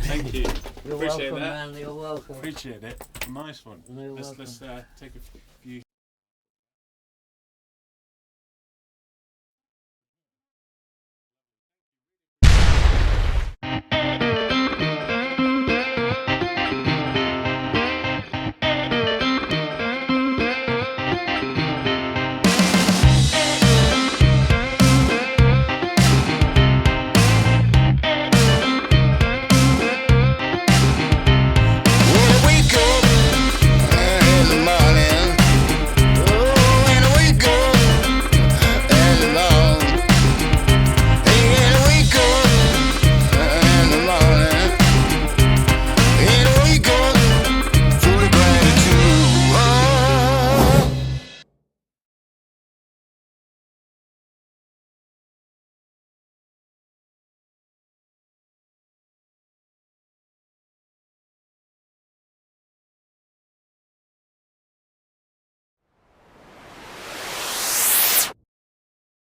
Speaker 1: Thank you.
Speaker 2: You're
Speaker 1: Appreciate
Speaker 2: welcome,
Speaker 1: that.
Speaker 2: man. You're welcome.
Speaker 1: Appreciate it. Nice one. Let's take a few